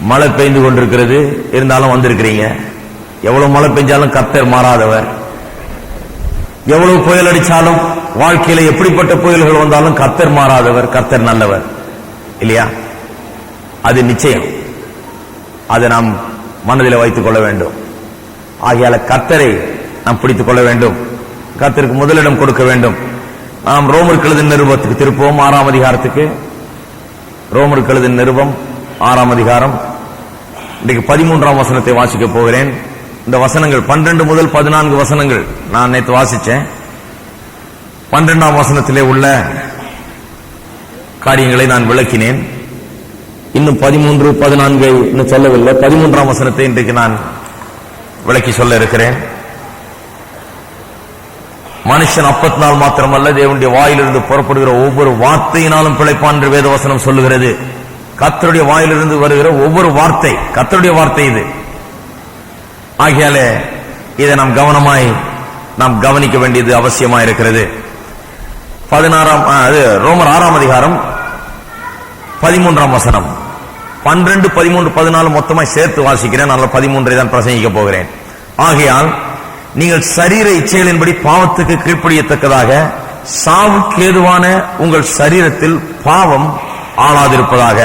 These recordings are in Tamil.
மழை பெய்து கொண்டிருக்கிறது, இருந்தாலும் வந்திருக்கிறீங்க. எவ்வளவு மழை பெஞ்சாலும் கர்த்தர் மாறாதவர். எவ்வளவு புயல் அடிச்சாலும், வாழ்க்கையில எப்படிப்பட்ட புயல்கள் வந்தாலும் கர்த்தர் மாறாதவர், கர்த்தர் நல்லவர் இல்லையா? அது நிச்சயம். அதை நாம் மனதில் வைத்துக் கொள்ள வேண்டும். ஆகையால கர்த்தரை நாம் பிடித்துக் கொள்ள வேண்டும், கர்த்தருக்கு முதலிடம் கொடுக்க வேண்டும். நாம் ரோமருக்கு எழுதின நிருபத்துக்கு திருப்போம், 6ஆம் அதிகாரத்துக்கு. ரோமருக்கு எழுதின நிருபம் 6ஆம் அதிகாரம். இன்றைக்கு 13ஆம் வசனத்தை வாசிக்க போகிறேன். இந்த வசனங்கள் 12 முதல் 14 வசனங்கள் நான் நேற்று வாசிச்சேன். 12ஆம் வசனத்திலே உள்ள காரியங்களை நான் விளக்கினேன். இன்னும் 13, 14 இன்னும் சொல்லவில்லை. 13ஆம் வசனத்தை இன்றைக்கு நான் விளக்கி சொல்ல இருக்கிறேன். மனுஷன் அப்பத்தினால் மாத்திரமல்ல, தேவனுடைய வாயிலிருந்து புறப்படுகிற ஒவ்வொரு வார்த்தையினாலும் பிழைப்பான் என்று வேதவசனம் சொல்லுகிறது. கர்த்தருடைய வாயிலிருந்து வருகிற ஒவ்வொரு வார்த்தை கர்த்தருடைய வார்த்தை இது. ஆகையாலே இதை நாம் கவனமாய் நாம் கவனிக்க வேண்டியது அவசியமாக இருக்கிறது. 16ஆம் ரோமர் 6ஆம் அதிகாரம் 13ஆம் வசனம். 12, 13, 14 மொத்தமாய் சேர்த்து வாசிக்கிறேன். நான் 13 தான் பிரசங்கிக்க போகிறேன். ஆகையால் நீங்கள் சரீர இச்சைகளின்படி பாவத்துக்கு கீழ்ப்படியத்தக்கதாக சாவுக்கு ஏதுவான உங்கள் சரீரத்தில் பாவம் ஆளாதிருப்பதாக.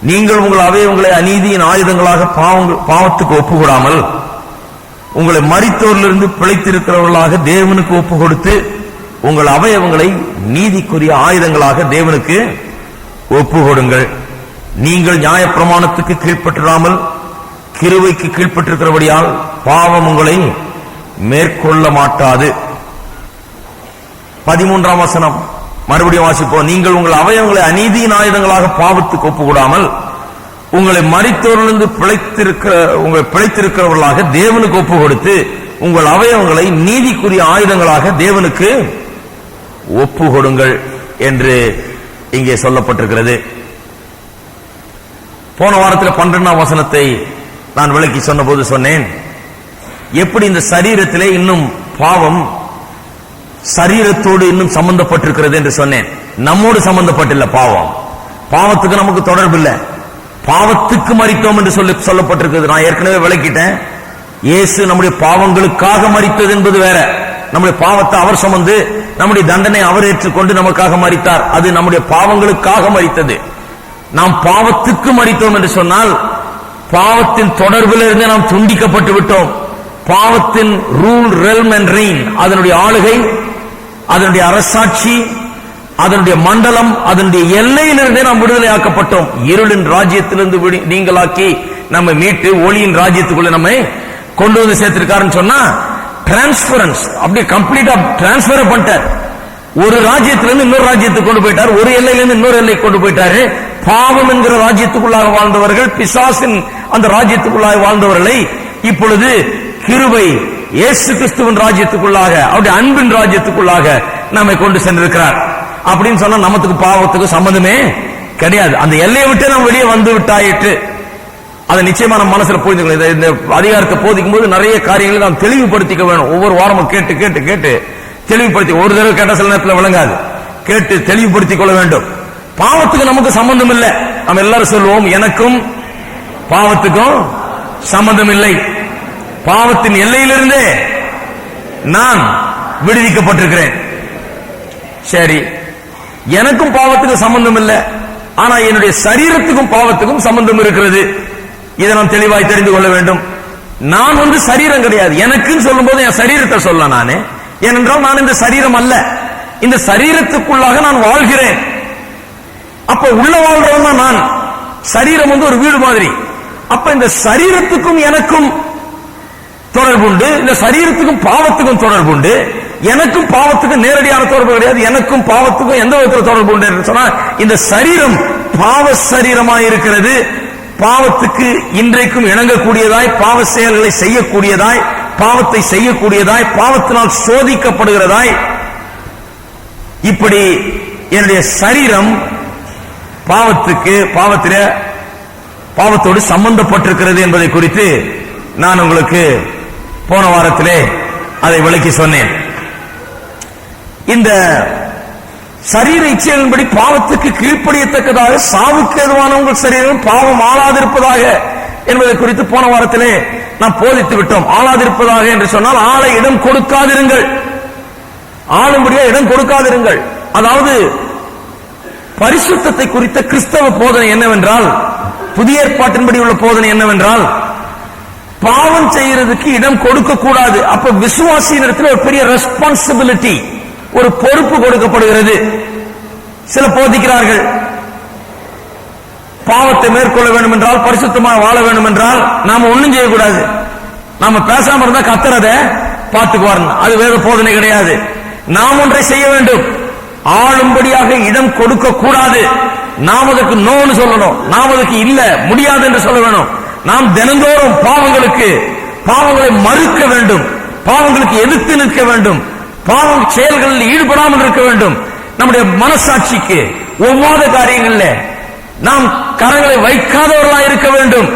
நீங்கள் உங்கள் அவயவங்களை அநீதியின் ஆயுதங்களாக பாவத்துக்கு ஒப்புக்கூடாமல் உங்களை மரித்தோரிலிருந்து பிழைத்திருக்கிறவர்களாக தேவனுக்கு ஒப்பு கொடுத்து உங்கள் அவயவங்களை நீதிக்குரிய ஆயுதங்களாக தேவனுக்கு ஒப்பு கொடுங்கள். நீங்கள் நியாயப்பிரமாணத்துக்கு கீழ்ப்பற்றாமல் கிருபைக்கு கீழ்ப்பட்டிருக்கிறபடியால் பாவம் உங்களை மேற்கொள்ள மாட்டாது. 13ஆம் வசனம் மறுபடியும் வாசிப்போம். நீங்கள் உங்கள் அவயவங்களை அநீதியின் ஆயுதங்களாக பாவத்துக்கு ஒப்புக்கூடாமல் உங்களை மரித்தோரிலிருந்து பிழைத்திருக்கிறவர்களாக தேவனுக்கு ஒப்பு கொடுத்து உங்கள் அவயவங்களை நீதிக்குரிய ஆயுதங்களாக தேவனுக்கு ஒப்பு கொடுங்கள் என்று இங்கே சொல்லப்பட்டிருக்கிறது. போன வாரத்தில் 12ஆம் வசனத்தை நான் விளக்கி சொன்ன போது சொன்னேன், எப்படி இந்த சரீரத்திலே இன்னும் பாவம் சரீரத்தோடு இன்னும் சம்பந்தப்பட்டிருக்கிறது என்று சொன்னேன். நம்மோடு சம்பந்தப்பட்டில்லை பாவம். பாவத்துக்கு நமக்கு தொடர்பு இல்லை. பாவத்துக்கு மரித்தோம் என்று சொல்லப்பட்டிருக்கிறது. நான் ஏற்கனவே விளக்கிட்டேன். இயேசு நம்முடைய பாவங்களுக்காக மரித்தது என்பது வேற. நம்முடைய பாவத்தை அவர் சுமந்து நம்முடைய தண்டனை அவர் ஏற்றுக்கொண்டு நமக்காக மரித்தார். அது நம்முடைய பாவங்களுக்காக மரித்தது. நாம் பாவத்துக்கு மரித்தோம் என்று சொன்னால் பாவத்தின் தொடர்பில் இருந்து நாம் துண்டிக்கப்பட்டு விட்டோம். பாவத்தின் ரூல், ரெல்ம் அண்ட் ரெயின், அதனுடைய ஆளுகை, அதனுடைய அரசாட்சி, அதனுடைய மண்டலம், அதனுடைய எல்லையிலிருந்தே நாம் விடுதலையாக்கப்பட்டோம். இருளின் ராஜ்யத்திலிருந்து நீங்களாக்கி நம்மை மீட்டு ஒளியின் ராஜ்யத்துக்குள்ள நம்மை கொண்டு வந்து சேர்த்திருக்காருன்னு சொன்னா டிரான்ஸ்பரன்ஸ் அப்படியே கம்ப்ளீட்டா டிரான்ஸ்பர் பண்ணிட்டார். ஒரு ராஜ்யத்திலிருந்து இன்னொரு ராஜ்யத்துக்கு கொண்டு போயிட்டார், ஒரு எல்லையிலிருந்து இன்னொரு எல்லை கொண்டு போயிட்டாரு. பாவம் என்கிற ராஜ்யத்துக்குள்ளாக வாழ்ந்தவர்கள், பிசாசின் அந்த ராஜ்யத்துக்குள்ளாக வாழ்ந்தவர்களை இப்பொழுது கிருபை இயேசு கிறிஸ்துவின் ராஜ்யத்துக்குள்ளாக, அவருடைய அன்பின் ராஜ்யத்துக்குள்ளாக நம்மை கொண்டு சென்றிருக்கிறார். அப்படின்னு சொன்னா நமக்கு பாவத்துக்கு சம்பந்தமே கிடையாது. அந்த எல்லையை விட்டு நாம் வெளியே வந்து விட்டாயிட்டு அதை நிச்சயமா நம்ம மனசுல புரிஞ்சுக்கணும். இந்த அதிகாரத்தை போதிக்கும் போது நிறைய காரியங்களை நாம் தெளிவுபடுத்திக்க வேணும். ஒவ்வொரு வாரமும் கேட்டு கேட்டு கேட்டு தெளிவுபடுத்தி, ஒரு தடவை கேட்ட சில நேரத்தில் விளங்காது, கேட்டு தெளிவுபடுத்திக் கொள்ள வேண்டும். பாவத்துக்கு நமக்கு சம்பந்தம் இல்லை. நம்ம எல்லாரும் சொல்லுவோம், எனக்கும் பாவத்துக்கும் சம்பந்தம் இல்லை. பாவத்தின் எல்லையிலிருந்தே நான் விடுவிக்கப்பட்டிருக்கிறேன். சரி, எனக்கும் பாவத்துக்கு சம்பந்தம் இல்லை, ஆனா என்னுடைய சரீரத்துக்கும் பாவத்துக்கும் சம்பந்தம் இருக்கிறது. இதை நாம் தெளிவாய் தெரிந்து கொள்ள வேண்டும். நான் சரீரம் கிடையாது. எனக்குன்னு சொல்லும் போது என் சரீரத்தை சொல்ல நானே, ஏனென்றால் நான் இந்த சரீரம் அல்ல. இந்த சரீரத்துக்குள்ளாக நான் வாழ்கிறேன். அப்ப உள்ள வாழ்றவன் தான் நான். சரீரம் ஒரு வீடு மாதிரி. அப்ப இந்த சரீரத்துக்கும் எனக்கும் தொடர்பு உண்டு, இந்த சரீரத்துக்கும் பாவத்துக்கும் தொடர்பு உண்டு. எனக்கும் பாவத்துக்கும் நேரடியான தொடர்பு கிடையாது. எனக்கும் பாவத்துக்கும் எந்த விதத்தில் தொடர்பு உண்டு என்று சொன்னா, இந்த சரீரம் பாவ சரீரமாய் இருக்கிறது. பாவத்துக்கு இன்றைக்கும் இணங்கக்கூடியதாய், பாவ செயல்களை செய்யக்கூடியதாய், பாவத்தை செய்யக்கூடியதாய், பாவத்தினால் சோதிக்கப்படுகிறதாய், இப்படி என்னுடைய சரீரம் பாவத்தோடு சம்பந்தப்பட்டிருக்கிறது என்பதை குறித்து நான் உங்களுக்கு போன வாரத்திலே அதை விளக்கி சொன்னேன். இந்த சரீர இச்சைகளின்படி பாவத்துக்கு கீழ்ப்படியத்தக்கதாக சாவுக்கு ஏதுவான உங்கள் சரீரம் பாவம் ஆளாதிருப்பதாக என்பதை குறித்து போன வாரத்திலே நாம் போதித்து விட்டோம். ஆளாதிருப்பதாக என்று சொன்னால் ஆளை இடம் கொடுக்காதிருங்கள், ஆளும்படியா இடம் கொடுக்காதிருங்கள். அதாவது பரிசுத்தத்தை குறித்த கிறிஸ்தவ போதனை என்னவென்றால், புதிய ஏற்பாட்டின்படி உள்ள போதனை என்னவென்றால், பாவம் செய்யறதுக்கு இடம் கொடுக்க கூடாது. அப்ப விசுவாசியினிடத்தில் ஒரு பெரிய ரெஸ்பான்சிபிலிட்டி, ஒரு பொறுப்பு கொடுக்கப்படுகிறது. சில போதிக்கிறார்கள், பாவத்தை மேற்கொள்ள வேண்டும் என்றால், பரிசுத்தமாக வாழ வேண்டும் என்றால் நாம ஒண்ணும் செய்யக்கூடாது, நாம பேசாம இருந்தா கத்துறத பார்த்துக்குவார். அது வேத போதனை கிடையாது. நாம் ஒன்றை செய்ய வேண்டும், ஆளும்படியாக இடம் கொடுக்க கூடாது. நாம் அதற்கு நோன்னு சொல்லணும், நாம் அதுக்கு இல்ல முடியாது என்று சொல்ல வேண்டும். நாம் தினந்தோறும் பாவங்களை மறுக்க வேண்டும், பாவங்களுக்கு எதிர்த்து நிற்க வேண்டும், பாவம் செயல்களில் ஈடுபடாமல் இருக்க வேண்டும். நம்முடைய மனசாட்சிக்கு ஒவ்வாத காரியங்கள்ல நாம் கரங்களை வைக்காதவர்களாக இருக்க வேண்டும்.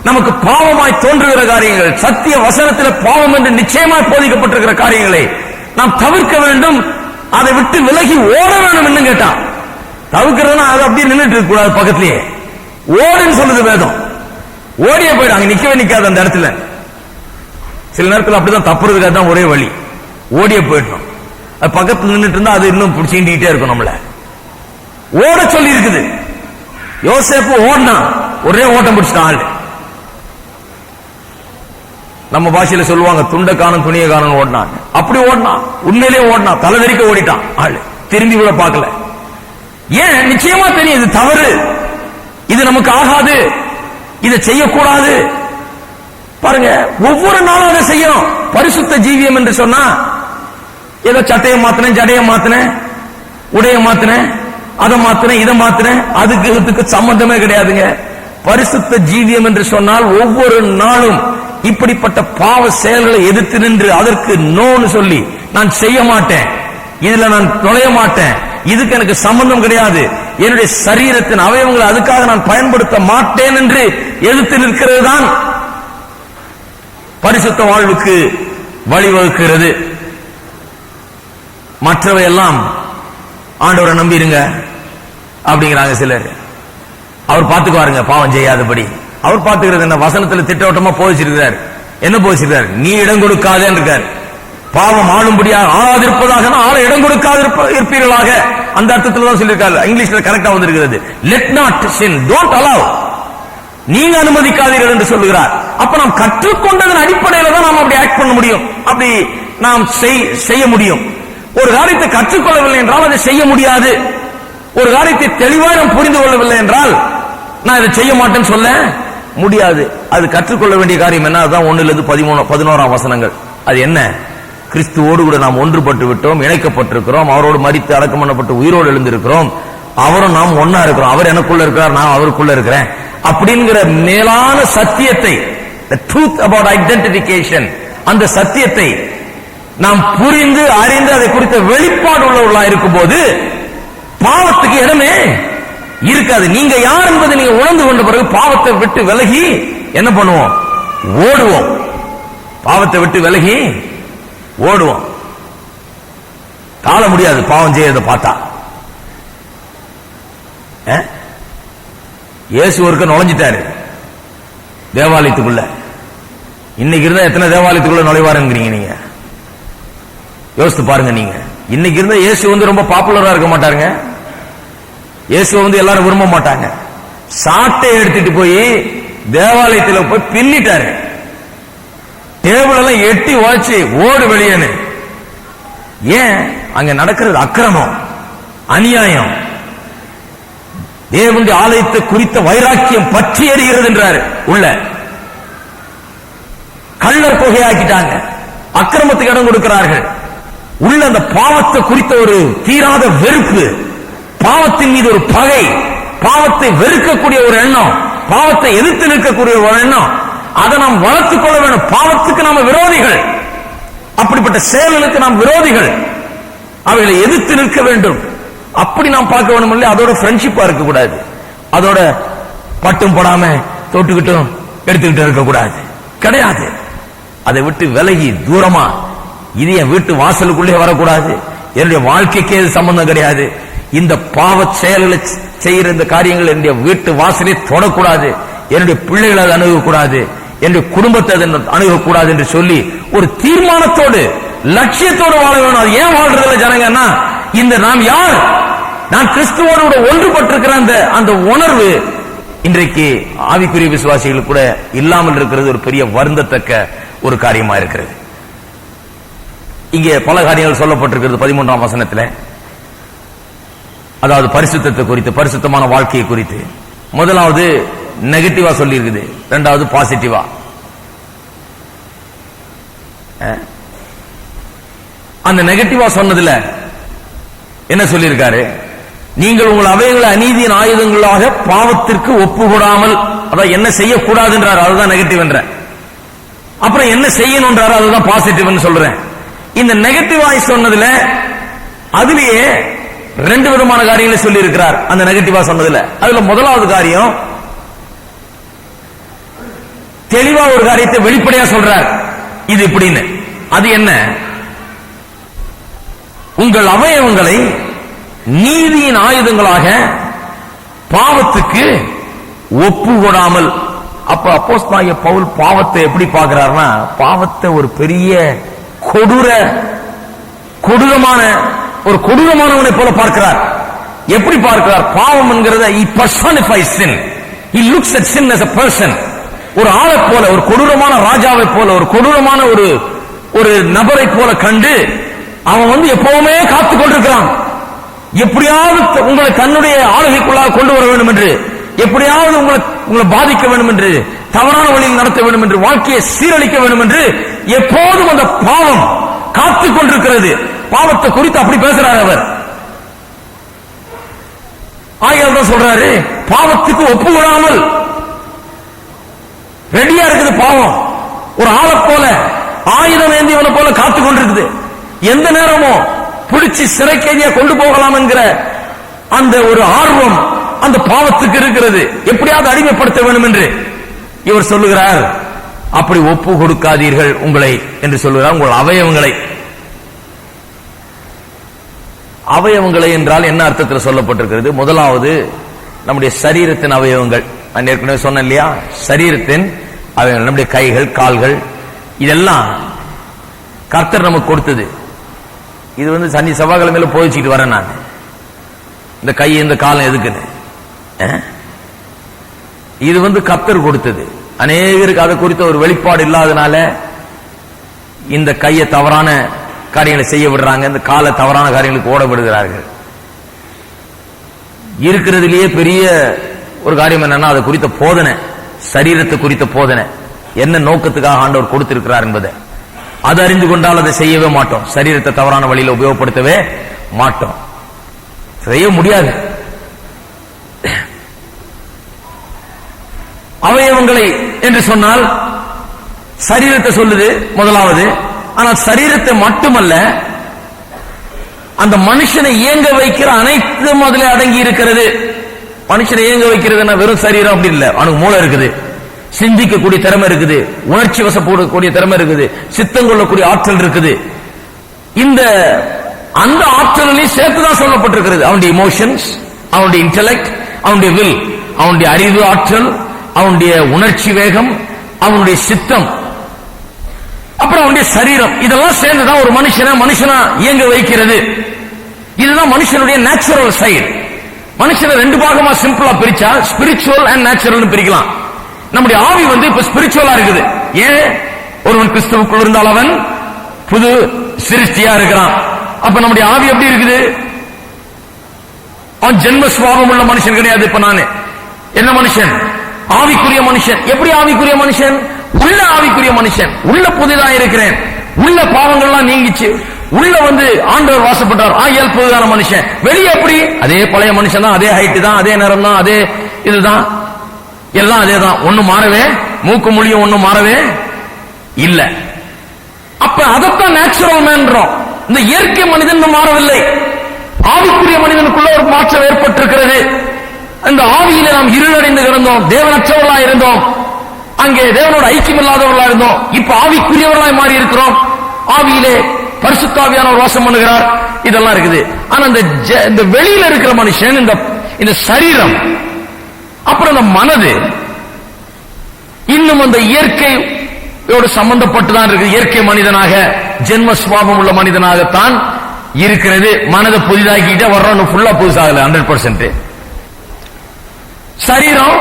நமக்கு பாவமாய் தோன்றுகிற காரியங்கள், சத்திய வசனத்தில் பாவம் என்று நிச்சயமாய் போதிக்கப்பட்டிருக்கிற காரியங்களை நாம் தவிர்க்க வேண்டும். அதை விட்டு விலகி ஓட வேண்டும் என்று கேட்டான். தவிர்க்கிறதுனா அது அப்படியே நின்றுட்டு இருக்க கூடாது, பக்கத்திலேயே ஓடுன்னு சொல்லுது வேதம். ஓடியே போயிடும், அங்க நிக்கவே நிக்காது அந்த இடத்துல. சில நேரத்தில் அப்படிதான் தப்புறதுக்காக தான் ஒரே வழி, ஓடியே போயிடணும். அது பக்கத்தில் நின்றுட்டு இருந்தா அது இன்னும் பிடிச்சிக்கிட்டே இருக்கும். நம்மள ஓட சொல்லி இருக்குது. யோசேப்பு ஓடினா ஒரே ஓட்டம் பிடிச்சிட்டான் ஆளு. நம்ம பாஷையில சொல்லுவாங்க, துண்ட காணும் துணிய காணும் ஓடினான். அப்படி ஓடினான், உண்மையிலே ஓடினான், தலைவரிக்க ஓடிட்டான் ஆளு, திரும்பி கூட பார்க்கல. ஏன்? நிச்சயமா தெரியும் இது தவறு, இது நமக்கு ஆகாது, இதை செய்யக்கூடாது. பாருங்க, ஒவ்வொரு நாளும் அதை செய்யணும். பரிசுத்த ஜீவியம் என்று சொன்னா ஏதோ சட்டையை மாத்தினேன், ஜடையை மாத்தினேன், உடைய மாத்தினேன், அதை மாத்தினேன், இதை மாத்தினேன், அதுக்கு இதுக்கு சம்பந்தமே கிடையாதுங்க. பரிசுத்த ஜீவியம் என்று சொன்னால் ஒவ்வொரு நாளும் இப்படிப்பட்ட பாவ செயல்களை எதிர்த்து நின்று அதற்கு நோன்னு சொல்லி, நான் செய்ய மாட்டேன், இதுல நான் நுழைய மாட்டேன், இதுக்கு எனக்கு சம்பந்தம் கிடையாது, என்னுடைய சரீரத்தின் அவயவங்களை அதுக்காக நான் பயன்படுத்த மாட்டேன் என்று எதிர்த்து நிற்கிறது தான் பரிசுத்த வாழ்வுக்கு வழிவகுக்கிறது. மற்றவை எல்லாம் ஆண்டவரை நம்பிருங்க அப்படிங்கிறாங்க சிலர். அவர் பார்த்துக்குவாருங்க பாவம் செய்யாதபடி. அவர் பார்த்துக்கிறது என்ன? வசனத்தில் திட்டவட்டமா போதிச்சிருக்கிறார். என்ன போதிச்சிருக்கார்? நீ இடம் கொடுக்காதே இருக்கார். பாவம் ஆளும்படியாக ஆளாதிருப்பதாக ஆளை இடம் கொடுக்காது இருப்பீர்களாக, அந்த அர்த்தத்தில் தான் சொல்லியிருக்காரு. இங்கிலீஷ்ல கரெக்டா வந்திருக்கிறது. Let not sin, don't allow, நீங்க அனுமதிக்காதீர்கள் என்று சொல்லுகிறார். அப்ப நாம் கற்றுக்கொண்டதன் அடிப்படையில் தான் நாம் அப்படி ஆக்ட் பண்ண முடியும், அப்படி நாம் செய்ய முடியும். ஒரு காரியத்தை கற்றுக்கொள்ளவில்லை என்றால் அதை செய்ய முடியாது. ஒரு காரியத்தை தெளிவாக நாம் புரிந்து கொள்ளவில்லை என்றால் நான் இதை செய்ய மாட்டேன்னு சொல்ல முடியாது. அது கற்றுக்கொள்ள வேண்டிய காரியம் என்ன? அதுதான் 1-11 வசனங்கள். அது என்ன? கிறிஸ்துவோடு கூட நாம் ஒன்றுபட்டு விட்டோம், இணைக்கப்பட்டிருக்கிறோம், அவரோடு மரித்து அடக்கம் பண்ணப்பட்டு உயிரோடு எழுந்திருக்கிறோம், அவரும் நாம் ஒன்னா இருக்கிறோம், அவர் எனக்குள்ள இருக்கிறார், நான் அவருக்குள்ள இருக்கிறேன் அப்படிங்கிற மேலான சத்தியத்தை, the truth about identification, அந்த சத்தியத்தை நாம் புரிந்து அறிந்து அதை குறித்த வெளிப்பாடு உள்ளவர்களா இருக்கும் போது பாவத்துக்கு இடமே இருக்காது. நீங்க யார் என்பதை நீங்க உணர்ந்து கொண்ட பிறகு பாவத்தை விட்டு விலகி என்ன பண்ணுவோம்? ஓடுவோம். பாவத்தை விட்டு விலகி ஓடுவோம். தாழ முடியாது பாவம் செய்யறதை பார்த்தா. இயேசு ஒருக்க நுழைஞ்சிட்டாரு தேவாலயத்துக்குள்ள. இன்னைக்கு இருந்தா எத்தனை தேவாலயத்துக்குள்ள நுழைவாருங்கிறீங்க நீங்க? யோசித்து பாருங்க. நீங்க இன்னைக்கு இருந்தா இயேசு ரொம்ப பாப்புலரா இருக்க மாட்டாருங்க. இயேசு எல்லாரும் விரும்ப மாட்டாங்க. சாட்டை எடுத்துட்டு போய் தேவாலயத்தில் போய் பின்னிட்டாரு. டேபிள் எல்லாம் எட்டி வாச்சு ஓடு வெளியேன்னு. ஏன்? அங்க நடக்கிறது அக்கிரமம், அநியாயம். தேவனுடைய ஆலயத்தை குறித்த வைராக்கியம் பற்றி எறிகிறது என்றாரு. உள்ள கள்ளர் புகையாக்கிட்டாங்க, அக்கிரமத்துக்கு இடம் கொடுக்கிறார்கள். உள்ள அந்த பாவத்தை குறித்த ஒரு தீராத வெறுப்பு, பாவத்தின் மீது ஒரு பகை, பாவத்தை வெறுக்கக்கூடிய ஒரு எண்ணம், பாவத்தை எதிர்த்து நிற்கக்கூடிய ஒரு எண்ணம், அதை நாம் வளர்த்துக் கொள்ள வேண்டும். பாவத்துக்கு நாம விரோதிகள், அப்படிப்பட்ட செயல்களுக்கு நாம் விரோதிகள், அவைகளை எதிர்த்து நிற்க வேண்டும். அப்படி நாம் பார்க்க வேண்டும் இல்லை. அதோட ஃப்ரெண்ட்ஷிப்பா இருக்கக்கூடாது, அதோட பட்டும் போடாம தொட்டுக்கிட்டும் எடுத்துக்கிட்டு இருக்கக்கூடாது, கிடையாது. அதை விட்டு விலகி தூரமா, இது என் வீட்டு வாசலுக்குள்ளே வரக்கூடாது, என்னுடைய வாழ்க்கைக்கு எது சம்பந்தம் கிடையாது. இந்த பாவ செயல்களை செய்யற இந்த காரியங்கள் என்னுடைய வீட்டு வாசலே தொடக்கூடாது, என்னுடைய பிள்ளைகளை அதை அணுகக்கூடாது, என்னுடைய குடும்பத்தை அதை அணுகக்கூடாது என்று சொல்லி ஒரு தீர்மானத்தோடு லட்சியத்தோடு வாழ வேணும். அது ஏன் வாழ்றதில்ல ஜனங்கன்னா, இந்த நாம் யார், நான் கிறிஸ்துவோடு ஒன்றுபட்டிருக்கிற அந்த உணர்வு இன்றைக்கு ஆவிக்குரிய விசுவாசிகள் கூட இல்லாமல் இருக்கிறது ஒரு பெரிய வருந்தத்தக்க ஒரு காரியமா இருக்கிறது. இங்கே பல காரியங்கள் சொல்லப்பட்டிருக்கிறது 13ஆம் வசனத்தில். அதாவது பரிசுத்தத்தை குறித்து, பரிசுத்தமான வாழ்க்கையை குறித்து. முதலாவது நெகட்டிவா சொல்லி இருக்குது, இரண்டாவது பாசிட்டிவா. அந்த நெகட்டிவா சொன்னதுல என்ன சொல்லியிருக்காரு? நீங்கள் உங்கள் அவைகளை அநீதியின் ஆயுதங்களாக பாவத்திற்கு ஒப்புக்கூடாமல், அதான் என்ன செய்யக்கூடாது என்றார், அதுதான் நெகட்டிவ் என்ற. அப்புறம் என்ன செய்யணும்ன்றாரு, அதுதான் பாசிட்டிவ் சொல்றேன். இந்த நெகட்டிவாய் சொன்னதுல அதுலயே ரெண்டு விதமான காரியங்களை சொல்லி இருக்கிறார். அந்த நெகட்டிவா சொன்னதுல அதுல முதலாவது காரியம் தெளிவா ஒரு காரியத்தை வெளிப்படையா சொல்றார், இது இப்படின்னு. அது என்ன? உங்கள் அவயவங்களை நீதியின் ஆயுதங்களாக பாவத்துக்கு ஒப்பு கொடாமல். அப்ப அப்போஸ்தலனாகிய பவுல் பாவத்தை எப்படி பார்க்கிறார்னா, பாவத்தை ஒரு பெரிய கொடூரமானவனை போல பார்க்கிறார். எப்படி பார்க்கிறார்? பாவம் என்கிறத he personifies sin. He looks at sin as a person. ஒரு ஆளை போல, ஒரு கொடூரமான ராஜாவை போல, ஒரு கொடூரமான ஒரு நபரை போல கண்டு அவன் எப்பவுமே காத்துக் கொண்டிருக்கிறான். எப்படியாவது உங்களை தன்னுடைய ஆளுகைக்குள்ளாக கொண்டு வர வேண்டும் என்று, எப்படியாவது உங்களை பாதிக்க வேண்டும் என்று, தவறான வழியில் நடத்த வேண்டும் என்று, வாழ்க்கையை சீரழிக்க வேண்டும் என்று எப்போதும் அந்த பாவம் காத்துக் கொண்டிருக்கிறது. பாவத்தை குறித்து அப்படி பேசுறார் அவர். ஆகையால் தான் சொல்றாரு, பாவத்துக்கு ஒப்புக்கொடாமல் ரெடியா இருக்குது பாவம். ஒரு ஆளை போல, ஆயுதம் ஏந்தியவனை போல காத்துக் கொண்டிருக்குது. எந்த நேரமும் பிடிச்சி சிறைக்கைதியா கொண்டு போகலாம் என்கிற அந்த ஒரு ஆர்வம் அந்த பாவத்துக்கு இருக்கிறது. எப்படியாவது அடிமைப்படுத்த வேண்டும் என்று இவர் சொல்லுகிறார். அப்படி ஒப்பு கொடுக்காதீர்கள் உங்களை என்று சொல்லுகிறார். உங்கள் அவயவங்களை. அவயவங்களை என்றால் என்ன அர்த்தத்தில் சொல்லப்பட்டிருக்கிறது? முதலாவது நம்முடைய சரீரத்தின் அவயவங்கள். நான் ஏற்கனவே சொன்னேன் இல்லையா, சரீரத்தின் அவயவங்கள், நம்முடைய கைகள், கால்கள், இதெல்லாம் கர்த்தர் நமக்கு கொடுத்தது. இது சனி செவ்வாய்க்கிழமையில போயிச்சுட்டு வரேன் நான். இந்த கை இந்த காலம் எதுக்குன்னு, இது கர்த்தர் கொடுத்தது. அநேகருக்கு அதை குறித்த ஒரு வெளிப்பாடு இல்லாதனால இந்த கையை தவறான காரியங்களை செய்ய விடுறாங்க, இந்த காலை தவறான காரியங்களுக்கு ஓட விடுகிறார்கள். இருக்கிறதுலேயே பெரிய ஒரு காரியம் என்னன்னா, அது குறித்த போதனை, சரீரத்தை குறித்த போதனை, என்ன நோக்கத்துக்காக ஆண்டவர் கொடுத்திருக்கிறார் என்பதை அது அறிந்து கொண்டால் அதை செய்யவே மாட்டோம். சரீரத்தை தவறான வழியில் உபயோகப்படுத்தவே மாட்டோம், செய்ய முடியாது. அவயவங்களை என்று சொன்னால் சரீரத்தை சொல்லுது முதலாவது. ஆனால் சரீரத்தை மட்டுமல்ல, அந்த மனுஷனை இயங்க வைக்கிற அனைத்தும் அதிலே அடங்கி இருக்கிறது. மனுஷனை இயங்க வைக்கிறதுனா வெறும் சரீரம் அப்படி இல்லை. அவனுக்கு மூளை இருக்குது, சிந்திக்கக்கூடிய திறமை இருக்குது, உணர்ச்சி வசப்படக்கூடிய திறமை இருக்குது, சித்தம் கொள்ளக்கூடிய ஆற்றல் இருக்குது. அந்த ஆற்றலையும் சேர்த்துதான் சொல்லப்பட்டிருக்கிறது. அவனுடைய இமோஷன்ஸ், அவனுடைய இன்டெலெக்ட், அவனுடைய வில், அவனுடைய அறிவு ஆற்றல், அவனுடைய உணர்ச்சி வேகம், அவனுடைய சித்தம், அப்புறம் அவனுடைய சரீரம், இதெல்லாம் சேர்ந்துதான் ஒரு மனுஷனா இயங்க வைக்கிறது. இதுதான் மனுஷனுடைய நேச்சுரல் சைடு. மனுஷனை ரெண்டு பாகமா சிம்பிளா பிரிச்சா ஸ்பிரிச்சுவல் அண்ட் நேச்சுரல் பிரிக்கலாம். நம்முடைய ஆவி இப்ப ஸ்பிரிச்சுவலா இருக்குது. ஏன்? ஒருவன் கிறிஸ்துவுக்குள் இருந்தால் அவன் புது சிருஷ்டியா இருக்கிறான். அப்ப நம்முடைய ஆவி எப்படி இருக்குது? அவன் ஜென்ம சுபாவம் உள்ள மனுஷன் கிடையாது. இப்ப நானு என்ன மனுஷன்? ஆவிக்குரிய மனுஷன். எப்படி ஆவிக்குரிய மனுஷன்? உள்ள ஆவிக்குரிய மனுஷன். உள்ள புதிதா இருக்கிறேன், உள்ள பாவங்கள்லாம் நீங்கிச்சு, உள்ள ஆண்டவர் வாசப்பட்டார், ஆகியால் புதிதான மனுஷன். வெளியே எப்படி? அதே பழைய மனுஷன் தான், அதே ஹைட் தான், அதே நேரம் தான், அதே இதுதான், எல்லாம் அதே தான். ஒண்ணும் மாறவே, மூக்கு மொழியும் ஒண்ணும் மாறவே இல்ல. அப்ப அதத்தான் நேச்சுரல் மேன்றோம். இந்த இயற்கை மனிதன் மாறவில்லை. ஆவிக்குரிய மனிதனுக்குள்ள ஒரு மாற்றம் ஏற்பட்டிருக்கிறது. இந்த ஆவியில நாம் இருளடைந்து கிடந்தோம், தேவனற்றவர்களா இருந்தோம், அங்கே தேவனோட ஐக்கியம் இல்லாதவர்களா இருந்தோம். இப்ப ஆவிக்குரியவர்களாய் மாறி இருக்கிறோம். ஆவியிலே பரிசுத்தாவியானவர் வாசம் பண்ணுகிறார், இதெல்லாம் இருக்குது. ஆனா இந்த வெளியில இருக்கிற மனுஷன், இந்த சரீரம், அப்புறம் இந்த மனது இன்னும் அந்த இயற்கையோடு சம்பந்தப்பட்டுதான் இருக்கு. இயற்கை மனிதனாக, ஜென்ம சுபாவம் உள்ள மனிதனாகத்தான் இருக்கிறது. மனதை புதிதாக்கிட்டே வர்றோம், ஃபுல்லா புதுசாகல 100%. சரீரம்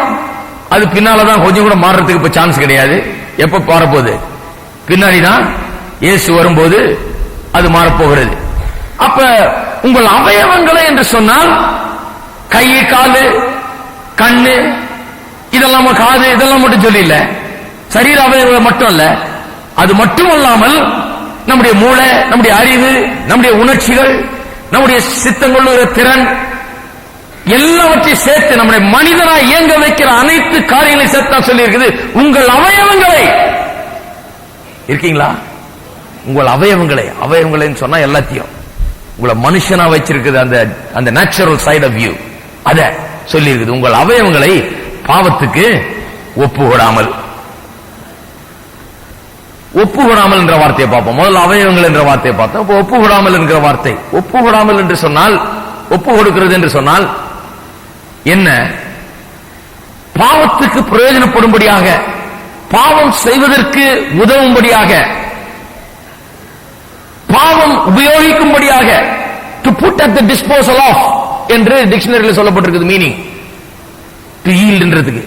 அது பின்னாலதான் கொஞ்சம் கூட மாறுறதுக்கு இப்ப சான்ஸ் கிடையாது. எப்ப மாறப்போகுது? பின்னாடிதான் இயேசு வரும்போது அது மாறப்போகிறது. அப்ப உங்கள் அவயவங்களை என்று சொன்னால் கை, காலு, கண்ணு, இதெல்லாம் காது, இதெல்லாம் மட்டும் சொல்லல. சரீர அவயவங்கள் மட்டும் அல்ல, அது மட்டும் அல்லாமல் நம்முடைய மூளை, நம்முடைய அறிவு, நம்முடைய உணர்ச்சிகள், நம்முடைய சித்தங்களுடைய திறன் எல்லாவற்றையும் சேர்த்து நம்முடைய மனிதனாய் இயங்க வைக்கிற அனைத்து காரியங்களையும் சேர்த்து சொல்லி இருக்குது. உங்கள் அவயவங்களை இருக்கீங்களா? உங்கள் அவயவங்களை சொன்னா எல்லாத்தையும் உங்களை மனுஷனா வச்சிருக்குது. அந்த நேச்சுரல் சைட் ஆஃப் வியூ அத சொல்லி இருக்குது. உங்கள் அவயவங்களை பாவத்துக்கு ஒப்புவிடாமல் என்ற வார்த்தையை பார்ப்போம். முதல்ல அவயவங்கள் என்ற வார்த்தையை பார்த்தோம். இப்போ ஒப்புவிடாமல் என்கிற வார்த்தை, ஒப்புவிடாமல் என்று சொன்னால், ஒப்பு கொடுக்கிறது என்று சொன்னால் என்ன? பாவத்துக்கு பிரயோஜனப்படும்படியாக, பாவம் செய்வதற்கு உதவும்படியாக, பாவம் உபயோகிக்கும்படியாக, to put at the disposal of என்று டிக்ஷனரியில் சொல்லப்பட்டிருக்குது. மீனிங் டு ஈல்ட் என்றதுக்கு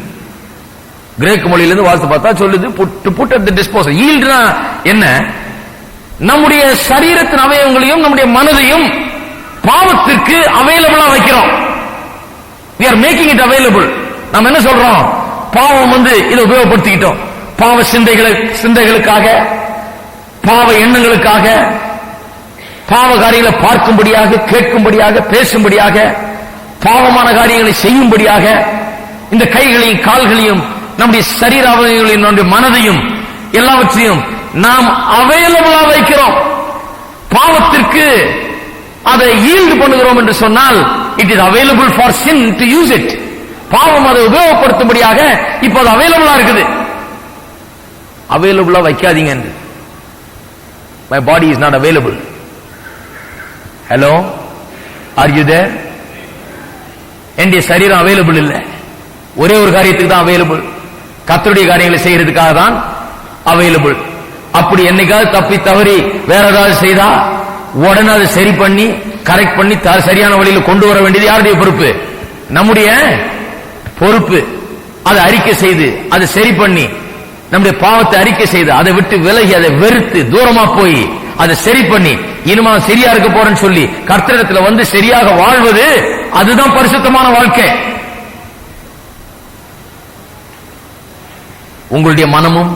கிரேக்க மொழியிலிருந்து வாசித்து பார்த்தா சொல்லுது to put at the disposal. ஈல்ட்னா என்ன? நம்முடைய சரீரத்தின் அவயவங்களையும் நம்முடைய மனதையும் பாவத்திற்கு அவைலபிளா வைக்கிறோம். we are making it available. நாம் என்ன சொல்றோம்? பாவம் இதை உபயோகப்படுத்திக்கிட்டோம். பாவ சிந்தைகளுக்காக, பாவ எண்ணங்களுக்காக, பாவ காரியங்களை பார்க்கும்படியாக, கேட்கும்படியாக, பேசும்படியாக, பாவமான காரியங்களை செய்யும்படியாக இந்த கைகளையும் கால்களையும் நம்முடைய சரீர அவயவங்களையும் நம்முடைய மனதையும் எல்லாவற்றையும் நாம் அவைலபிளா வைக்கிறோம். பாவத்திற்கு அதை ஈல்டு பண்ணுகிறோம் என்று சொன்னால் it is available for sin to use it. பாவம் அதை உபயோகப்படுத்தும்படியாக இப்போது அவைலபிளா இருக்குது. அவைலபிளா வைக்காதீங்க. My body is not available. Hello, are you there? என்னுடைய சரீரம் அவைலபிள் இல்லை. ஒரே ஒரு காரியத்துக்கு தான் அவைலபிள், கர்த்தருடைய காரியங்களை செய்யறதுக்காக தான் அவைலபிள். அப்படி என்னைக்காவது தப்பி தவறி வேற ஏதாவது செய்தா உடனே அதை சரி பண்ணி கரெக்ட் பண்ணி சரியான வழியில் கொண்டு வர வேண்டியது யாருடைய பொறுப்பு? நம்முடைய பொறுப்பு. அதை அறிக்கை செய்து அதை சரி பண்ணி நம்முடைய பாவத்தை அறிக்கை செய்து அதை விட்டு விலகி அதை வெறுத்து தூரமா போய் அதை சரி பண்ணி இனிமே சரியா இருக்க போறேன்னு சொல்லி கர்த்தரிடத்துல வந்து சரியாக வாழ்வது, அதுதான் பரிசுத்தமான வாழ்க்கை. உங்களுடைய மனமும்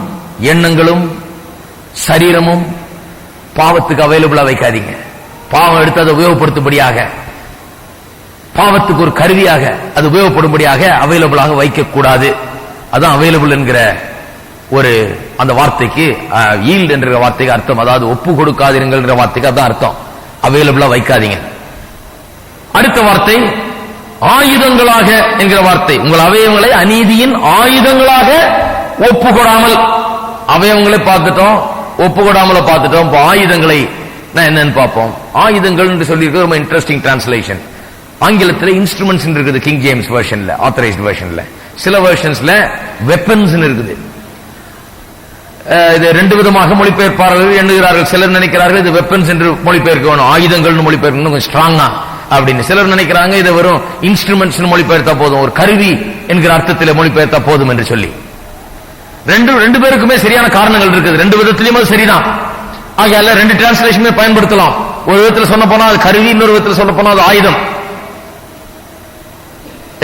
எண்ணங்களும் சரீரமும் பாவத்துக்கு அவைலபிளா வைக்காதீங்க. பாவம் எடுத்து அதை உபயோகப்படுத்தும்படியாக, பாவத்துக்கு ஒரு கருவியாக அது உபயோகப்படும்படியாக அவைலபிளாக வைக்கக்கூடாது. அதான் அவைலபிள் என்கிற ஒரு அந்த வார்த்தைக்கு, ஈல்ட் என்ற வார்த்தைக்கு அர்த்தம். அதாவது ஒப்பு கொடுக்காதீர்கள் என்ற வார்த்தைக்கு அதான் அர்த்தம். அவைலபிளா வைக்காதீங்க. அடுத்த வார்த்தை ஆயுதங்களாக என்கிற வார்த்தை. உங்கள் அவயவங்களை அநீதியின் ஆயுதங்களாக ஒப்பு கொடாமல். அவயவங்களை பார்த்துட்டோம், ஒப்பு கொடாமல பார்த்துட்டோம். இப்போ ஆயுதங்களை என்னன்னு பார்ப்போம். ஆயுதங்கள் என்று சொல்லி ரொம்ப இன்ட்ரெஸ்டிங் டிரான்ஸ்லேஷன். ஆங்கிலத்தில் இன்ஸ்ட்ருமெண்ட்ஸ் இருக்குது, கிங் ஜேம்ஸ் வெர்ஷன்ல, ஆத்தரைஸ்ட் வெர்ஷன்ல. சில வெர்ஷன்ஸ்ல வெப்பன்ஸ் இருக்குது. இது ரெண்டு விதமாக மொழிபெயர்ப்பாளர்கள் எண்ணுகிறார்கள். சிலர் நினைக்கிறார்கள் இது வெப்பன்ஸ் என்று மொழிபெயர்க்க வேணும், ஆயுதங்கள் மொழிபெயர்க்கணும் கொஞ்சம் ஸ்ட்ராங்கா அப்படின்னு. சிலர் நினைக்கிறாங்க இதை வெறும் இன்ஸ்ட்ருமெண்ட்ஸ் மொழிபெயர்த்தா போதும், ஒரு கருவி என்கிற அர்த்தத்தில் மொழிபெயர்த்தா போதும் என்று சொல்லி. ரெண்டு பேருக்குமே சரியான காரணங்கள் இருக்குது. ரெண்டு விதத்திலுமே சரிதான். ஆகையால ரெண்டு டிரான்ஸ்லேஷனுமே பயன்படுத்தலாம். ஒரு விதத்தில் சொன்ன போனா அது கருவி, இன்னொரு விதத்தில் சொன்ன போனா அது ஆயுதம்.